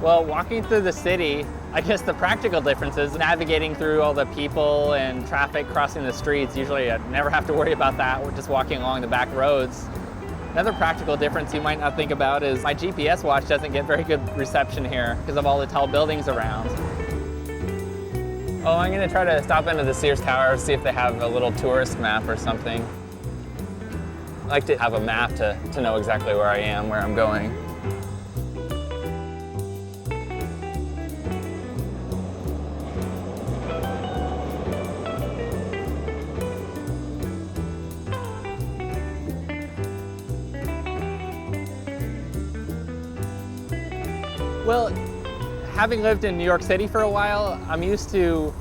Well, walking through the city, I guess the practical difference is navigating through all the people and traffic crossing the streets. Usually I never have to worry about that. We're just walking along the back roads. Another practical difference you might not think about is my GPS watch doesn't get very good reception here because of all the tall buildings around. Oh, I'm gonna try to stop into the Sears Tower, see if they have a little tourist map or something. I like to have a map to know exactly where I am, where I'm going. Well, having lived in New York City for a while, I'm used to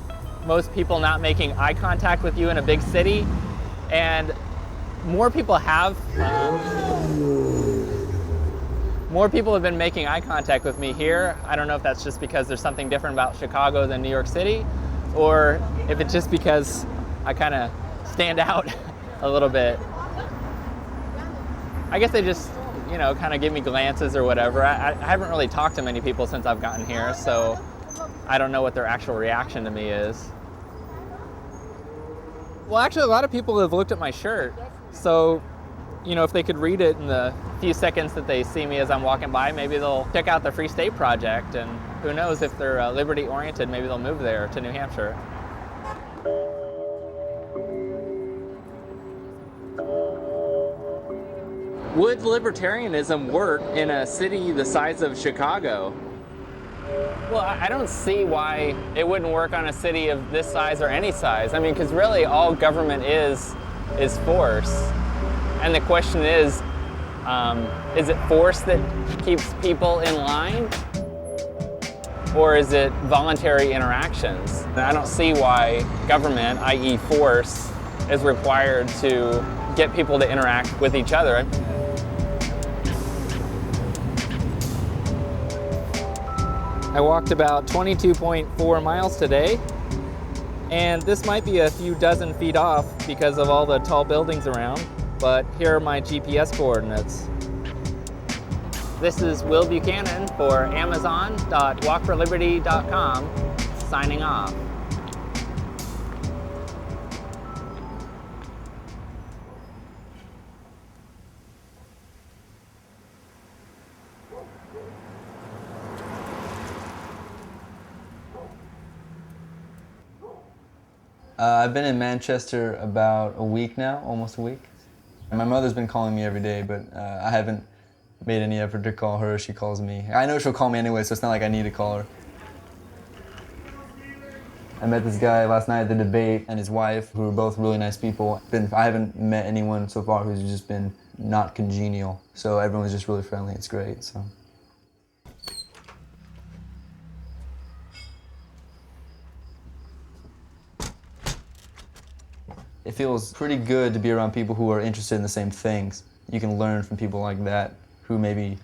most people not making eye contact with you in a big city, and more people have. More people have been making eye contact with me here. I don't know if that's just because there's something different about Chicago than New York City, or if it's just because I kind of stand out a little bit. I guess they just, you know, kind of give me glances or whatever. I haven't really talked to many people since I've gotten here, so I don't know what their actual reaction to me is. Well, actually, a lot of people have looked at my shirt, so, you know, if they could read it in the few seconds that they see me as I'm walking by, maybe they'll check out the Free State Project, and who knows, if they're liberty-oriented, maybe they'll move there to New Hampshire. Would libertarianism work in a city the size of Chicago? Well, I don't see why it wouldn't work on a city of this size or any size. I mean, because really all government is force. And the question is it force that keeps people in line? Or is it voluntary interactions? And I don't see why government, i.e. force, is required to get people to interact with each other. I walked about 22.4 miles today, and this might be a few dozen feet off because of all the tall buildings around, but here are my GPS coordinates. This is Will Buchanan for Amazon.walkforliberty.com, signing off. I've been in Manchester about a week now, almost a week. My mother's been calling me every day, but I haven't made any effort to call her. She calls me. I know she'll call me anyway, so it's not like I need to call her. I met this guy last night at the debate and his wife, who were both really nice people. I haven't met anyone so far who's just been not congenial, so everyone's just really friendly. It's great. So. It feels pretty good to be around people who are interested in the same things. You can learn from people like that who maybe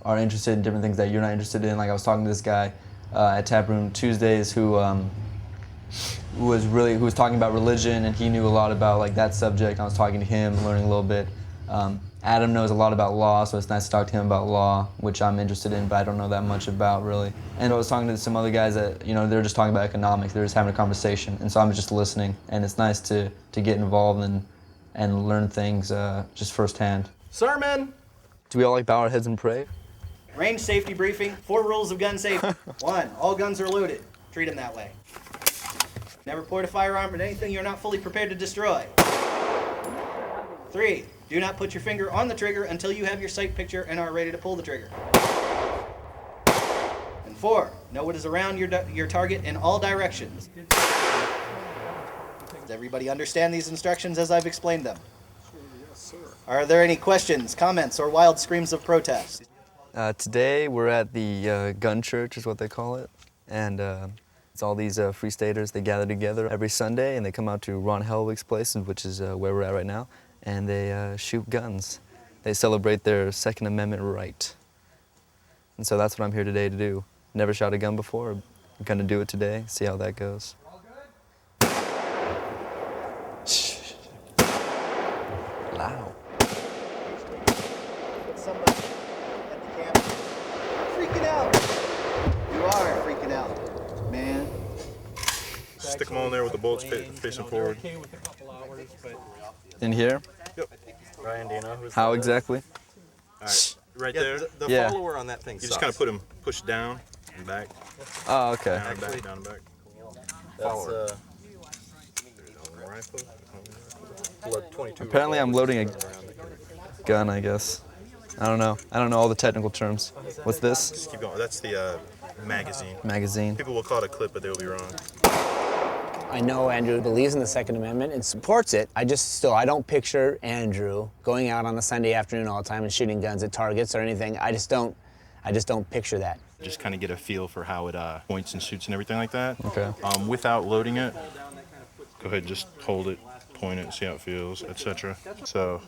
are interested in different things that you're not interested in. Like I was talking to this guy at Taproom Tuesdays who was talking about religion, and he knew a lot about like that subject. I was talking to him, learning a little bit. Adam knows a lot about law, so it's nice to talk to him about law, which I'm interested in, but I don't know that much about really. And I was talking to some other guys that, you know, they're just talking about economics, they're just having a conversation, and so I'm just listening, and it's nice to get involved and learn things just firsthand. Sermon! Do we all like bow our heads and pray? Range safety briefing, 4 rules of gun safety. 1, all guns are loaded. Treat them that way. Never point a firearm at anything you're not fully prepared to destroy. 3, do not put your finger on the trigger until you have your sight picture and are ready to pull the trigger. And 4, know what is around your target in all directions. Does everybody understand these instructions as I've explained them? Yes, sir. Are there any questions, comments, or wild screams of protest? Today we're at the gun church, is what they call it, and it's all these Free Staters. They gather together every Sunday, and they come out to Ron Helwig's place, which is where we're at right now, and they shoot guns. They celebrate their Second Amendment right. And so that's what I'm here today to do. Never shot a gun before. I'm gonna do it today, see how that goes. Loud. Somebody at the camp freaking out. You are freaking out, man. Stick them on there with the bullets facing forward. In here? Yep. Ryan, do you know who's How exactly? All right, right Yeah, there. the follower on that thing You just kind of put him push down and back. Oh, okay. Down and back, down and back. That's Rifle. blood 22. Apparently I'm loading a gun, I guess. I don't know. I don't know all the technical terms. What's this? Just keep going. That's the magazine. Magazine. People will call it a clip, but they will be wrong. I know Andrew believes in the Second Amendment and supports it. I don't picture Andrew going out on a Sunday afternoon all the time and shooting guns at targets or anything. I just don't picture that. Just kind of get a feel for how it points and shoots and everything like that. Okay. Without loading it, go ahead, just hold it, point it, see how it feels, etc. So,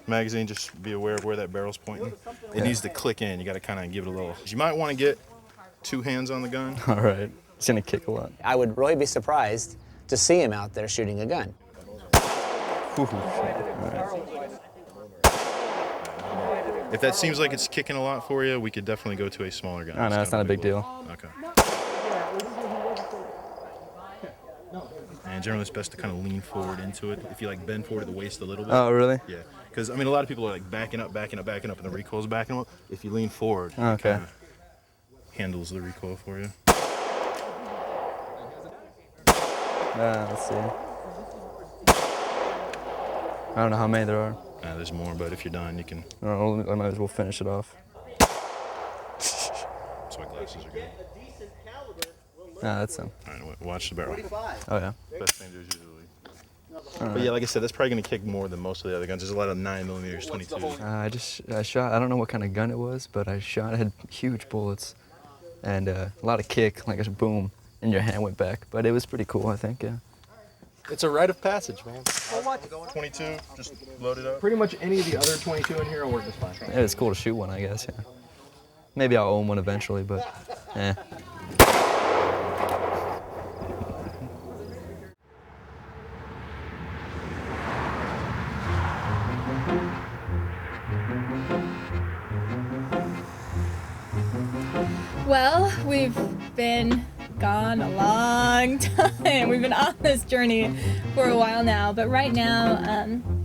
magazine, just be aware of where that barrel's pointing. It needs to click in. You got to kind of give it a little. You might want to get 2 hands on the gun. All right. It's gonna kick a lot. I would really be surprised to see him out there shooting a gun. If that seems like it's kicking a lot for you, we could definitely go to a smaller gun. Oh, no, it's not a big deal. Okay. And generally it's best to kind of lean forward into it. If you like bend forward at the waist a little bit. Oh, really? Yeah. Because, I mean, a lot of people are like backing up, and the recoil's backing up. If you lean forward, it okay. kind of handles the recoil for you. Let's see. I don't know how many there are. There's more, but if you're done, you can. I might as well finish it off. That's why glasses are good. That's him. All right, watch the barrel. Oh, yeah. Best thing to do is usually. But yeah, like I said, that's probably going to kick more than most of the other guns. There's a lot of 9mm, 22s. I shot, I don't know what kind of gun it was, but I shot, it had huge bullets and a lot of kick, like a boom, and your hand went back. But it was pretty cool, I think, yeah. It's a rite of passage, man. 22, just load it up. Pretty much any of the other 22 in here will work just fine. Yeah, it's cool to shoot one, I guess, yeah. Maybe I'll own one eventually, but eh. Well, we've been gone a long time. We've been on this journey for a while now, but right now,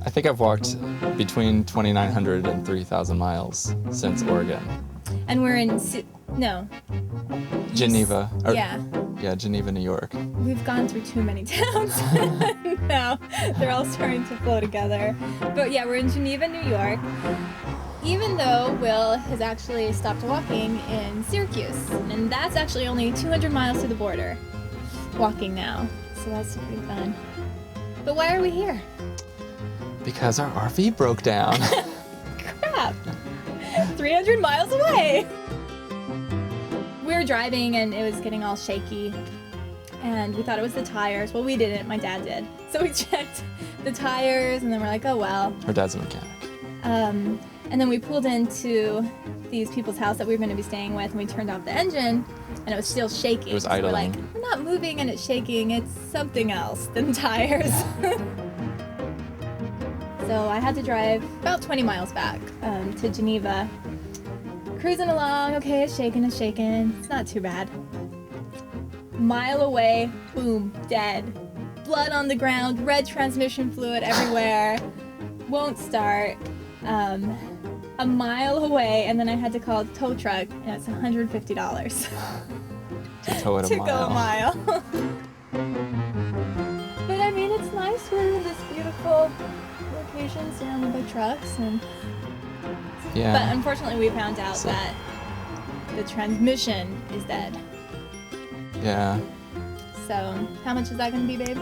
I think I've walked between 2,900 and 3,000 miles since Oregon. And we're in, Geneva. Yeah, Geneva, New York. We've gone through too many towns now. They're all starting to flow together. But yeah, we're in Geneva, New York. Even though Will has actually stopped walking in Syracuse. And that's actually only 200 miles to the border, walking now. So that's pretty fun. But why are we here? Because our RV broke down. Crap! 300 miles away! We were driving and it was getting all shaky. And we thought it was the tires. Well, we didn't, my dad did. So we checked the tires and then we're like, oh well. Her dad's a mechanic. And then we pulled into these people's house that we were going to be staying with, and we turned off the engine, and it was still shaking. It was So idling. we're like, we're not moving and it's shaking. It's something else than tires. So I had to drive about 20 miles back to Geneva. Cruising along, okay, it's shaking, it's not too bad. Mile away, boom, dead. Blood on the ground, red transmission fluid everywhere, won't start. A mile away, and then I had to call a tow truck, and it's $150 To tow it to a go a mile. But I mean, it's nice. We're in this beautiful location surrounded by trucks, and Yeah. But unfortunately, we found out that the transmission is dead. Yeah. So how much is that going to be, babe?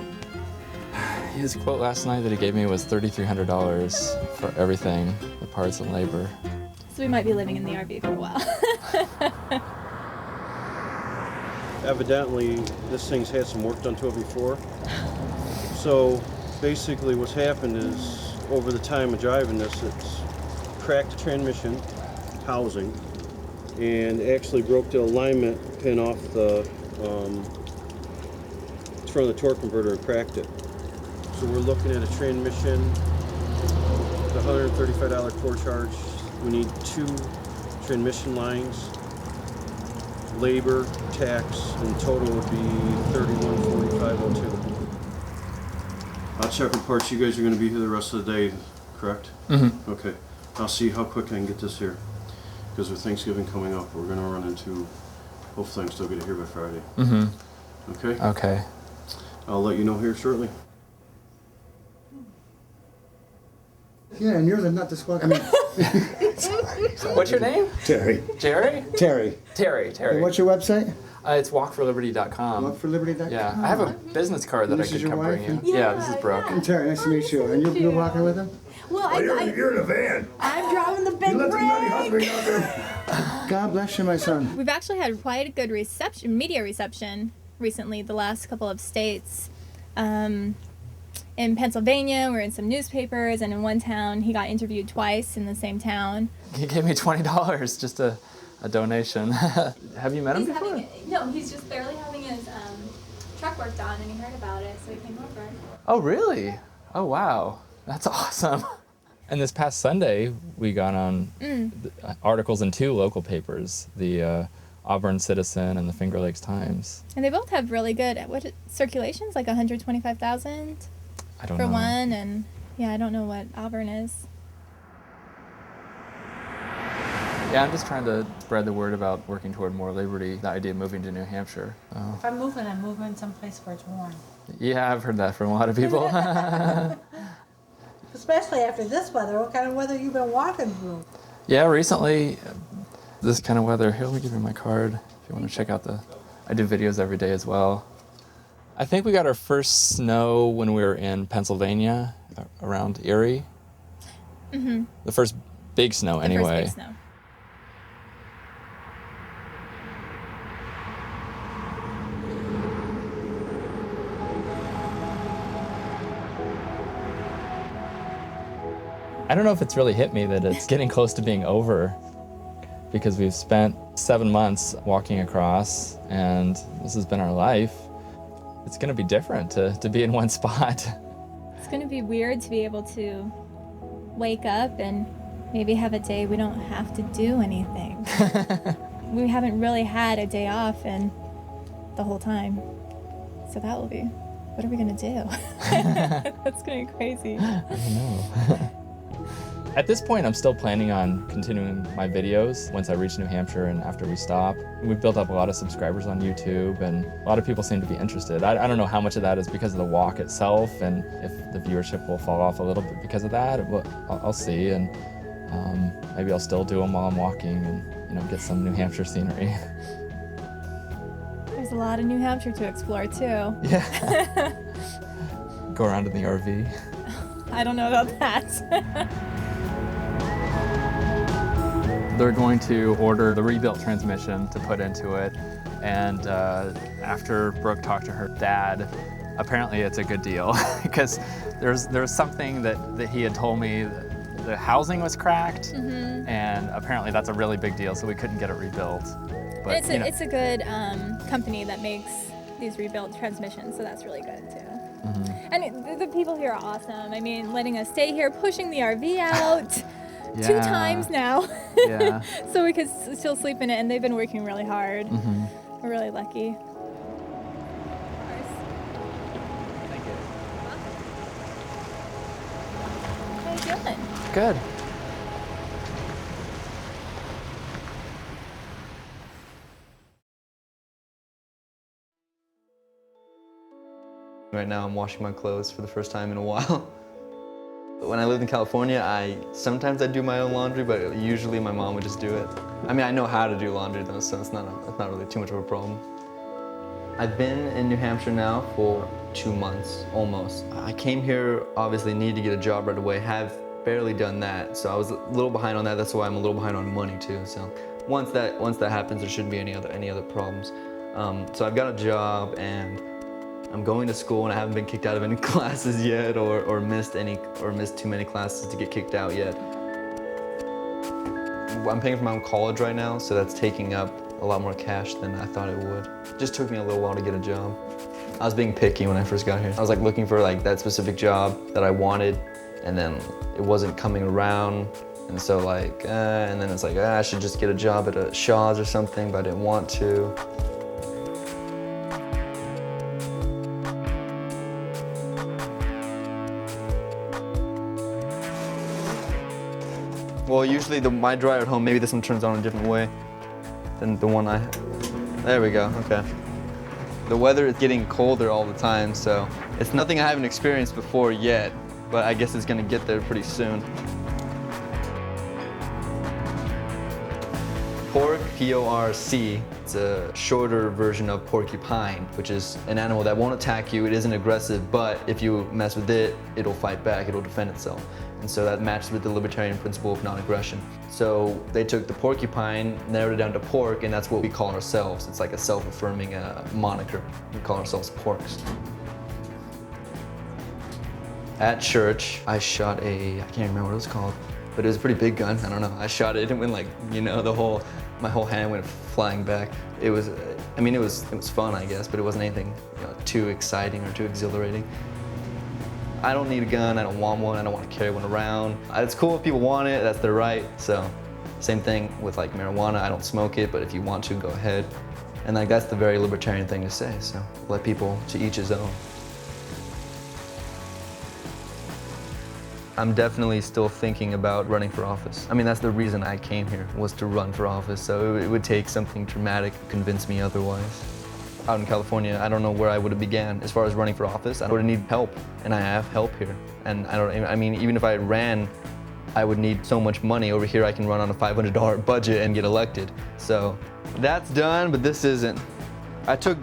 His quote last night that he gave me was $3,300 for everything, the parts and labor. So we might be living in the RV for a while. Evidently, this thing's had some work done to it before. So basically what's happened is, over the time of driving this, it's cracked the transmission housing and actually broke the alignment pin off the front of the torque converter and cracked it. So we're looking at a transmission, the $135 core charge. We need 2 transmission lines, labor, tax, and total would be $31,4502. I'll check with parts. You guys are going to be here the rest of the day, correct? Mm-hmm. Okay. I'll see how quick I can get this here. Because with Thanksgiving coming up, we're going to run into, hopefully I can still get it here by Friday. Mm-hmm. Okay? Okay. I'll let you know here shortly. Yeah, and you're the nut to squawk. I mean, What's your name? Terry. Jerry? Terry. Terry. And what's your website? It's walkforliberty.com. Walkforliberty.com. Yeah, I have a business card that And I this could is your come bring wife? you. Yeah, this is Brooke. And Terry, nice to meet you. And you're walking with him? Well, you're in a van. I'm driving the big rig. God bless you, my son. We've actually had quite a good reception, media reception recently, the last couple of states. In Pennsylvania, we're in some newspapers, and in one town, he got interviewed twice in the same town. He gave me $20, just a donation. Have you met him before? No, he's just barely having his truck worked on, and he heard about it, so he came over. Oh, really? Oh, wow. That's awesome. And this past Sunday, we got on articles in 2 local papers, the Auburn Citizen and the Finger Lakes Times. And they both have really good circulations, like 125,000 I don't for know. one, and yeah, I don't know what Auburn is. Yeah, I'm just trying to spread the word about working toward more liberty, the idea of moving to New Hampshire. If I'm moving someplace where it's warm. Yeah, I've heard that from a lot of people. Especially after this weather. What kind of weather you been walking through? Yeah, recently, this kind of weather. Here, let me give you my card if you want to check out I do videos every day as well. I think we got our first snow when we were in Pennsylvania, around Erie. Mm-hmm. The first big snow, anyway. First big snow. I don't know if it's really hit me that it's getting close to being over, because we've spent 7 months walking across, and this has been our life. It's going to be different to be in one spot. It's going to be weird to be able to wake up and maybe have a day we don't have to do anything. We haven't really had a day off in the whole time. So that will be, what are we going to do? That's going to be crazy. I don't know. At this point, I'm still planning on continuing my videos once I reach New Hampshire and after we stop. We've built up a lot of subscribers on YouTube, and a lot of people seem to be interested. I don't know how much of that is because of the walk itself, and if the viewership will fall off a little bit because of that. But I'll see, and maybe I'll still do them while I'm walking and get some New Hampshire scenery. There's a lot of New Hampshire to explore too. Yeah. Go around in the RV. I don't know about that. They're going to order the rebuilt transmission to put into it, and after Brooke talked to her dad, apparently it's a good deal because there's something that he had told me the housing was cracked, and apparently that's a really big deal, so we couldn't get it rebuilt. But it's a good company that makes these rebuilt transmissions, so that's really good too. And the people here are awesome. I mean, letting us stay here, pushing the RV out 2 times now, so we could still sleep in it, and they've been working really hard. We're really lucky. Thank you. How you doing? Good. Right now I'm washing my clothes for the first time in a while. When I lived in California, sometimes I do my own laundry, but usually my mom would just do it. I mean, I know how to do laundry though, so it's not really too much of a problem. I've been in New Hampshire now for 2 months, almost. I came here, obviously need to get a job right away, have barely done that, so I was a little behind on that. That's why I'm a little behind on money too. So once that happens, there shouldn't be any other problems. So I've got a job and I'm going to school, and I haven't been kicked out of any classes yet, or missed too many classes to get kicked out yet. I'm paying for my own college right now, so that's taking up a lot more cash than I thought it would. It just took me a little while to get a job. I was being picky when I first got here. I was like looking for like that specific job that I wanted, and then it wasn't coming around, and so like, and then it's like, I should just get a job at a Shaw's or something, but I didn't want to. Well, usually my dryer at home, maybe this one turns on a different way than the one there we go, okay. The weather is getting colder all the time, so it's nothing I haven't experienced before yet, but I guess it's gonna get there pretty soon. Pork, P-O-R-C, it's a shorter version of porcupine, which is an animal that won't attack you. It isn't aggressive, but if you mess with it, it'll fight back, it'll defend itself. And so that matches with the libertarian principle of non-aggression. So they took the porcupine, narrowed it down to pork, and that's what we call ourselves. It's like a self-affirming moniker. We call ourselves porks. At church, I shot I can't remember what it was called, but it was a pretty big gun. I don't know. I shot it and went like, you know, my whole hand went flying back. It was, I mean, it was fun, I guess, but it wasn't anything, you know, too exciting or too exhilarating. I don't need a gun, I don't want one, I don't want to carry one around. It's cool if people want it, that's their right. So, same thing with like marijuana, I don't smoke it, but if you want to, go ahead. And like that's the very libertarian thing to say, so let people to each his own. I'm definitely still thinking about running for office. I mean, that's the reason I came here, was to run for office, so it would take something dramatic to convince me otherwise. Out in California, I don't know where I would have began. As far as running for office, I would need help, and I have help here. And I mean, even if I ran, I would need so much money. Over here, I can run on a $500 budget and get elected. So that's done, but this isn't. I took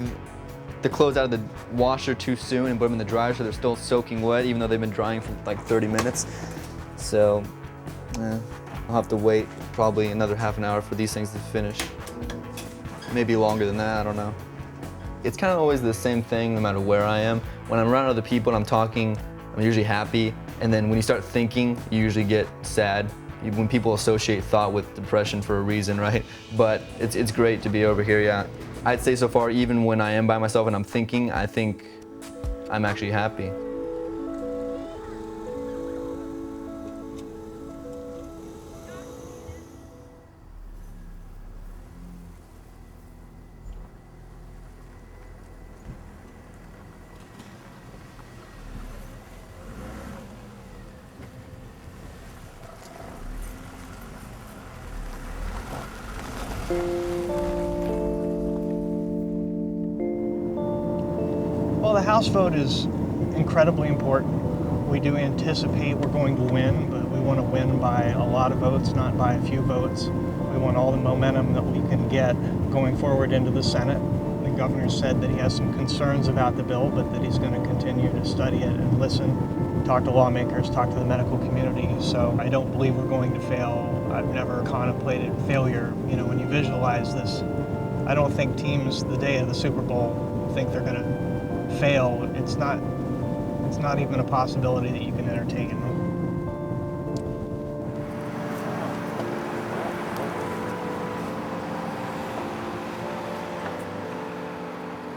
the clothes out of the washer too soon and put them in the dryer, so they're still soaking wet, even though they've been drying for like 30 minutes. So I'll have to wait probably another half an hour for these things to finish. Maybe longer than that, I don't know. It's kind of always the same thing no matter where I am. When I'm around other people and I'm talking, I'm usually happy. And then when you start thinking, you usually get sad. When people associate thought with depression for a reason, right? But it's great to be over here, yeah. I'd say so far, even when I am by myself and I'm thinking, I think I'm actually happy. Well, the House vote is incredibly important. We do anticipate we're going to win, but we want to win by a lot of votes, not by a few votes. We want all the momentum that we can get going forward into the Senate. The governor said that he has some concerns about the bill, but that he's going to continue to study it and listen, talk to lawmakers, talk to the medical community. So I don't believe we're going to fail. I've never contemplated failure. You know, when you visualize this, I don't think teams the day of the Super Bowl think they're going to fail. It's not even a possibility that you can entertain.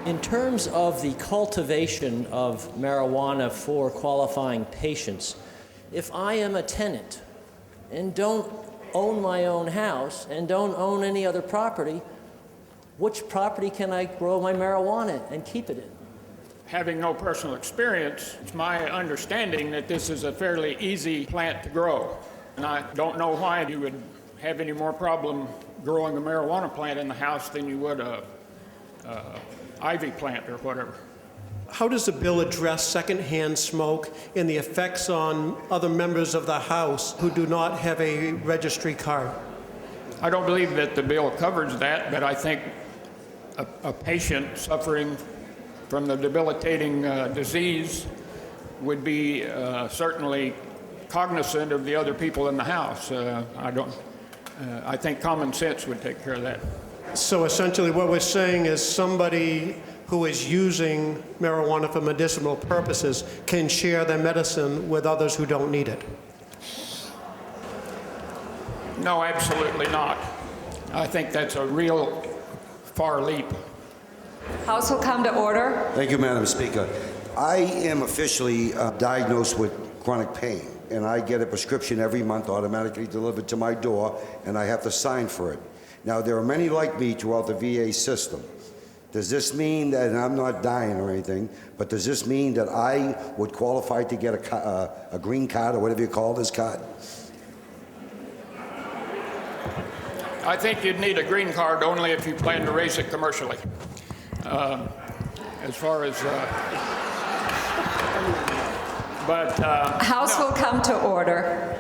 In terms of the cultivation of marijuana for qualifying patients, if I am a tenant and don't own my own house and don't own any other property, which property can I grow my marijuana and keep it in? Having no personal experience, it's my understanding that this is a fairly easy plant to grow. And I don't know why you would have any more problem growing a marijuana plant in the house than you would a ivy plant or whatever. How does the bill address secondhand smoke and the effects on other members of the House who do not have a registry card? I don't believe that the bill covers that, but I think a patient suffering from the debilitating disease would be certainly cognizant of the other people in the house. I think common sense would take care of that. So essentially what we're saying is somebody who is using marijuana for medicinal purposes can share their medicine with others who don't need it. No, absolutely not. I think that's a real far leap. House will come to order. Thank you, Madam Speaker. I am officially diagnosed with chronic pain, and I get a prescription every month automatically delivered to my door, and I have to sign for it. Now, there are many like me throughout the VA system. Does this mean that, and I'm not dying or anything, but does this mean that I would qualify to get a green card or whatever you call this card? I think you'd need a green card only if you plan to raise it commercially. As far as, House will come to order.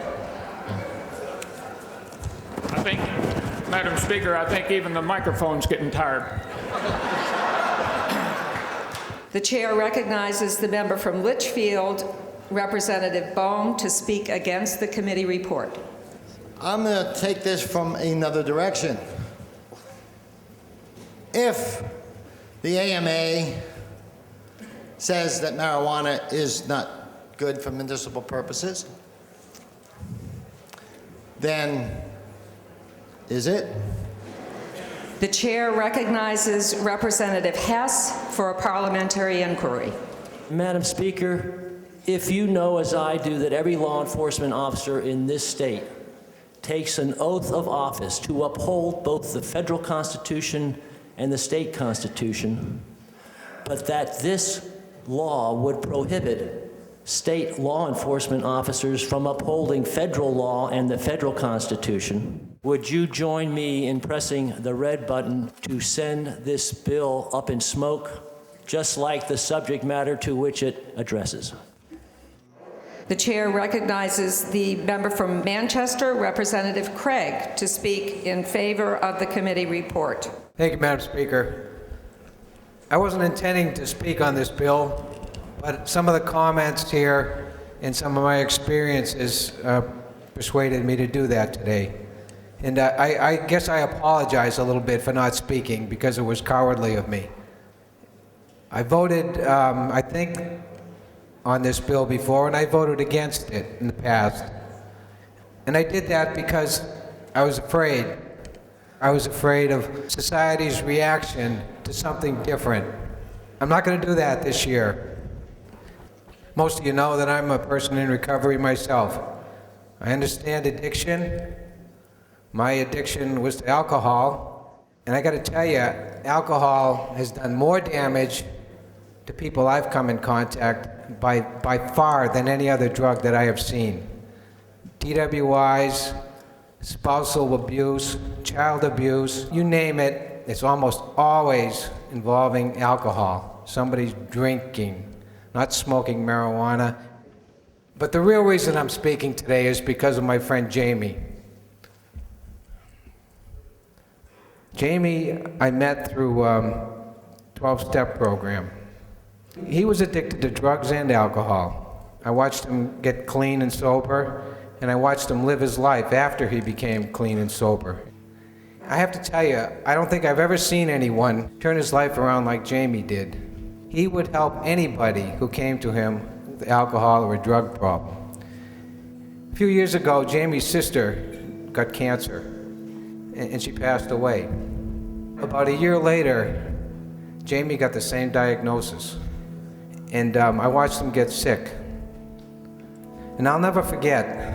I think, Madam Speaker, I think even the microphone's getting tired. The chair recognizes the member from Litchfield, Representative Bohm, to speak against the committee report. I'm going to take this from another direction. If the AMA says that marijuana is not good for medicinal purposes, then is it? The chair recognizes Representative Hess for a parliamentary inquiry. Madam Speaker, if you know as I do that every law enforcement officer in this state takes an oath of office to uphold both the federal Constitution and the state Constitution, but that this law would prohibit state law enforcement officers from upholding federal law and the federal Constitution, would you join me in pressing the red button to send this bill up in smoke, just like the subject matter to which it addresses? The chair recognizes the member from Manchester, Representative Craig, to speak in favor of the committee report. Thank you, Madam Speaker. I wasn't intending to speak on this bill, but some of the comments here and some of my experiences persuaded me to do that today. And I guess I apologize a little bit for not speaking because it was cowardly of me. I voted, I think, on this bill before, and I voted against it in the past. And I did that because I was afraid. I was afraid of society's reaction to something different. I'm not going to do that this year. Most of you know that I'm a person in recovery myself. I understand addiction. My addiction was to alcohol, and I got to tell you, alcohol has done more damage to people I've come in contact by far than any other drug that I have seen. DWIs, spousal abuse, child abuse, you name it, it's almost always involving alcohol. Somebody's drinking, not smoking marijuana. But the real reason I'm speaking today is because of my friend Jamie. Jamie, I met through 12-step program. He was addicted to drugs and alcohol. I watched him get clean and sober, and I watched him live his life after he became clean and sober. I have to tell you, I don't think I've ever seen anyone turn his life around like Jamie did. He would help anybody who came to him with alcohol or a drug problem. A few years ago, Jamie's sister got cancer, and she passed away. About a year later, Jamie got the same diagnosis. And I watched him get sick. And I'll never forget,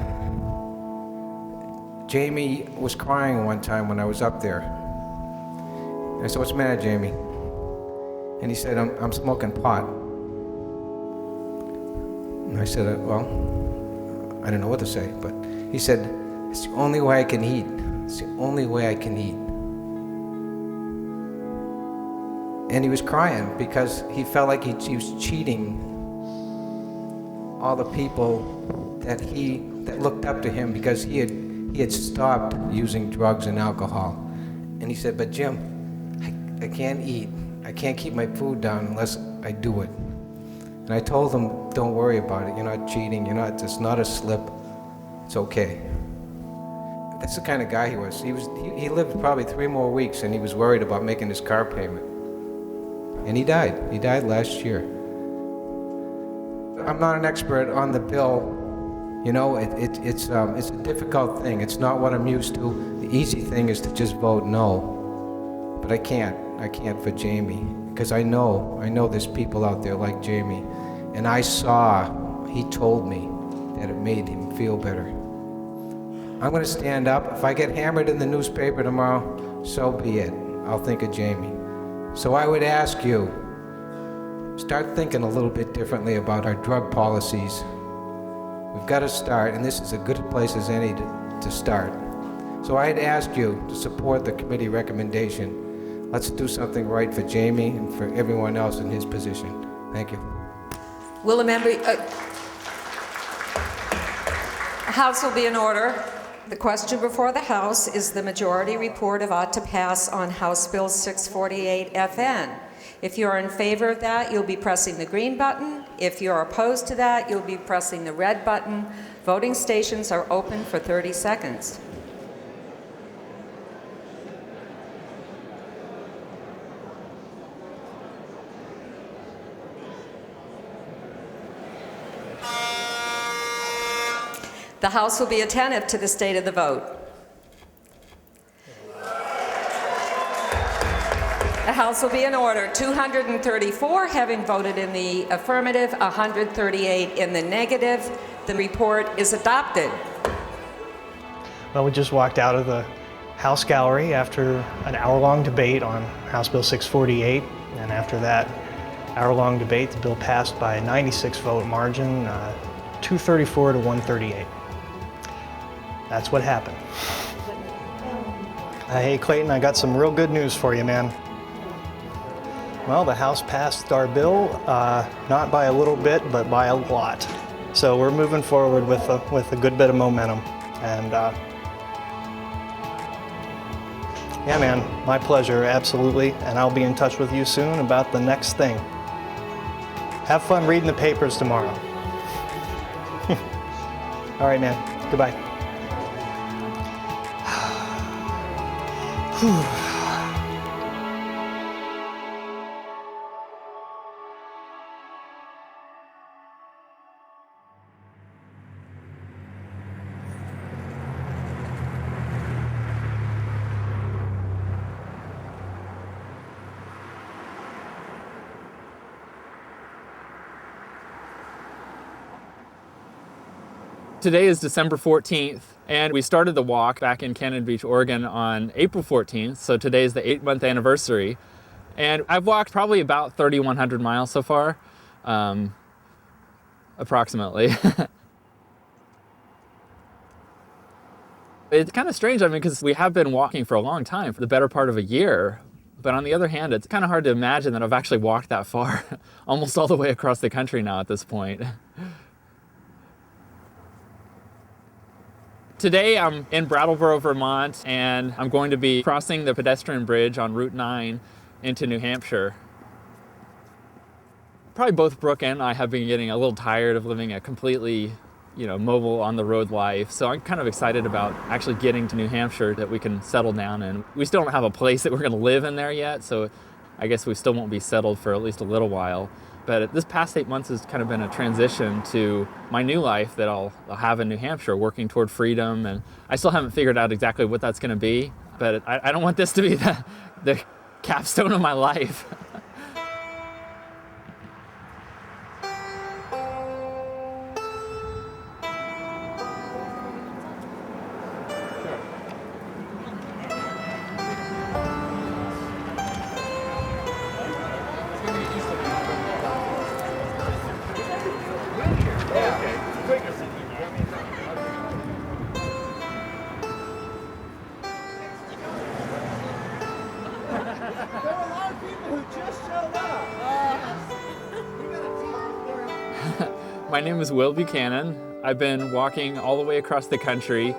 Jamie was crying one time when I was up there. And I said, "What's the matter, Jamie?" And he said, I'm smoking pot. And I said, well, I don't know what to say, but he said, "It's the only way I can eat. It's the only way I can eat." And he was crying because he felt like he was cheating all the people that looked up to him because he had stopped using drugs and alcohol. And he said, "But Jim, I can't eat. I can't keep my food down unless I do it." And I told him, "Don't worry about it. You're not cheating. It's not a slip. It's okay." That's the kind of guy he was. He lived probably 3 more weeks and he was worried about making his car payment. And he died. He died last year. I'm not an expert on the bill. It's a difficult thing. It's not what I'm used to. The easy thing is to just vote no. But I can't for Jamie, because I know there's people out there like Jamie. And he told me that it made him feel better. I'm gonna stand up. If I get hammered in the newspaper tomorrow, so be it. I'll think of Jamie. So I would ask you, start thinking a little bit differently about our drug policies. We've got to start, and this is as good a place as any to start. So I'd ask you to support the committee recommendation. Let's do something right for Jamie and for everyone else in his position. Thank you. Will the member... House will be in order. The question before the House is the majority report of ought to pass on House Bill 648 FN. If you're in favor of that, you'll be pressing the green button. If you're opposed to that, you'll be pressing the red button. Voting stations are open for 30 seconds. The House will be attentive to the state of the vote. The House will be in order. 234 having voted in the affirmative, 138 in the negative. The report is adopted. Well, we just walked out of the House gallery after an hour-long debate on House Bill 648, and after that hour-long debate, the bill passed by a 96-vote margin, 234 to 138. That's what happened. Hey, Clayton, I got some real good news for you, man. Well, the House passed our bill, not by a little bit, but by a lot. So we're moving forward with a good bit of momentum. And yeah, man, my pleasure, absolutely. And I'll be in touch with you soon about the next thing. Have fun reading the papers tomorrow. All right, man. Goodbye. Today is December 14th, and we started the walk back in Cannon Beach, Oregon on April 14th, so today is the 8-month anniversary. And I've walked probably about 3,100 miles so far, approximately. It's kind of strange, because we have been walking for a long time, for the better part of a year. But on the other hand, it's kind of hard to imagine that I've actually walked that far, almost all the way across the country now at this point. Today I'm in Brattleboro, Vermont, and I'm going to be crossing the pedestrian bridge on Route 9 into New Hampshire. Probably both Brooke and I have been getting a little tired of living a completely, mobile on-the-road life. So I'm kind of excited about actually getting to New Hampshire that we can settle down in. We still don't have a place that we're going to live in there yet, so I guess we still won't be settled for at least a little while. But this past 8 months has kind of been a transition to my new life that I'll have in New Hampshire, working toward freedom. And I still haven't figured out exactly what that's going to be, but I don't want this to be the capstone of my life. a lot of people who just showed up. My name is Will Buchanan. I've been walking all the way across the country.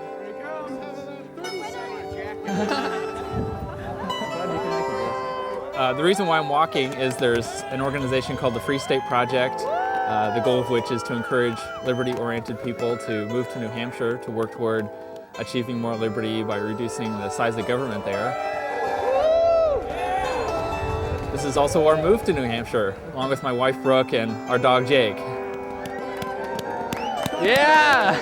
The reason why I'm walking is there's an organization called the Free State Project, the goal of which is to encourage liberty-oriented people to move to New Hampshire to work toward achieving more liberty by reducing the size of government there. This is also our move to New Hampshire, along with my wife Brooke and our dog Jake. Yeah!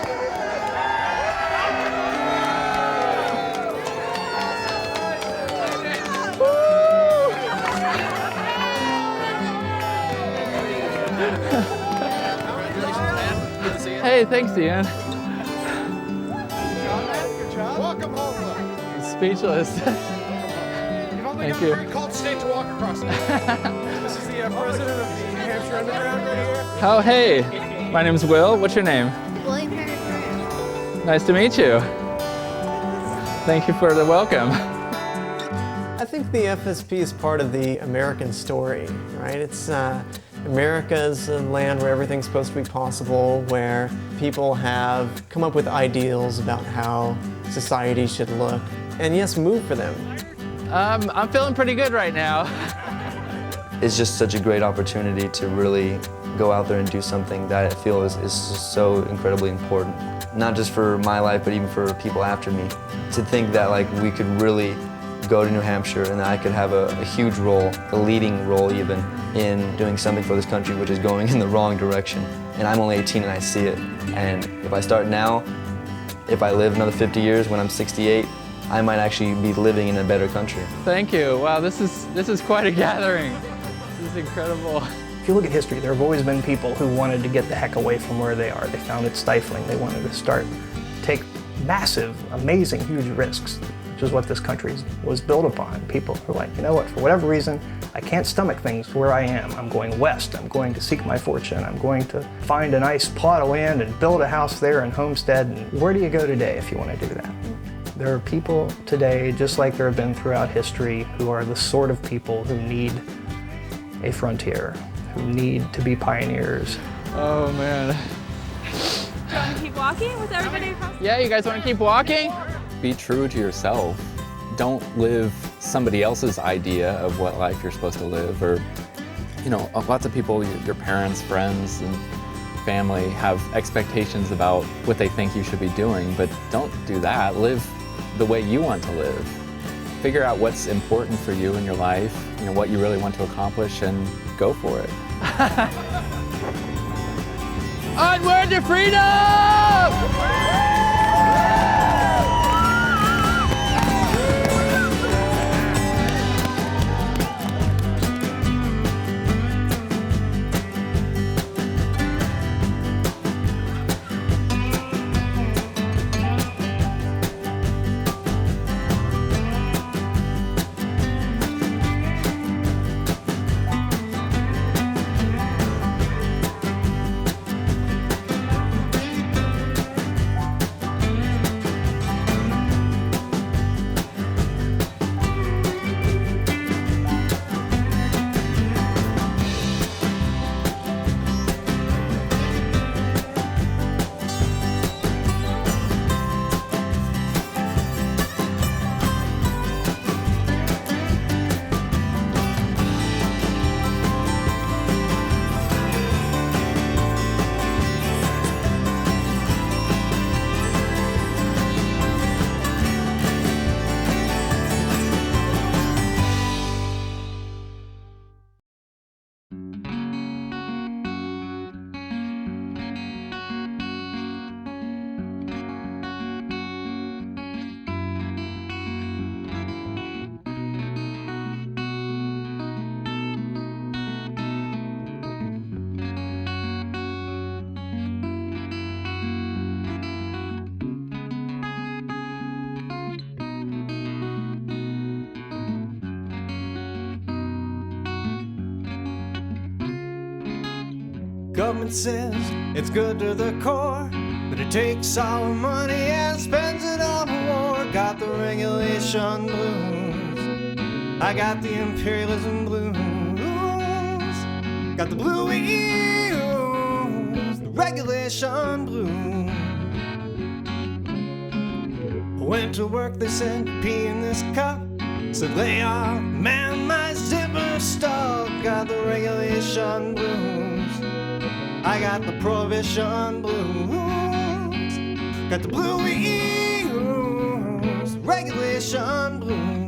Hey, thanks, Ian. Welcome home, Will. I'm speechless. You've only Thank got you. a very cold state to walk across. This is the president of the New Hampshire Underground right here. Oh, hey. My name's Will. What's your name? William Harris. Nice to meet you. Thank you for the welcome. I think the FSP is part of the American story, right? It's America's a land where everything's supposed to be possible, where people have come up with ideals about how society should look, and yes, move for them. I'm feeling pretty good right now. It's just such a great opportunity to really go out there and do something that I feel is just so incredibly important. Not just for my life, but even for people after me. To think that like we could really go to New Hampshire and that I could have a huge role, a leading role even, in doing something for this country which is going in the wrong direction. And I'm only 18 and I see it. And if I start now, if I live another 50 years when I'm 68, I might actually be living in a better country. Thank you. Wow, this is quite a gathering. This is incredible. If you look at history, there have always been people who wanted to get the heck away from where they are. They found it stifling. They wanted to take massive, amazing, huge risks, which is what this country was built upon. People who are like, you know what, for whatever reason, I can't stomach things where I am. I'm going west. I'm going to seek my fortune. I'm going to find a nice plot of land and build a house there and homestead. And where do you go today if you want to do that? There are people today, just like there have been throughout history, who are the sort of people who need a frontier, who need to be pioneers. Oh, man. Do you want to keep walking with everybody across? Yeah, you guys want to keep walking? Be true to yourself. Don't live somebody else's idea of what life you're supposed to live, or, you know, lots of people, your parents, friends, and family have expectations about what they think you should be doing, but don't do that. Live the way you want to live. Figure out what's important for you in your life, you know, what you really want to accomplish, and go for it. Onward to freedom! Government says it's good to the core, but it takes our money and spends it on war. Got the regulation blues. I got the imperialism blues. Got the blues, the regulation blues. I went to work, they said, pee in this cup. Said, lay off, man, my zipper stuck. Got the regulation blues. I got the prohibition blues. Got the blues, regulation blues.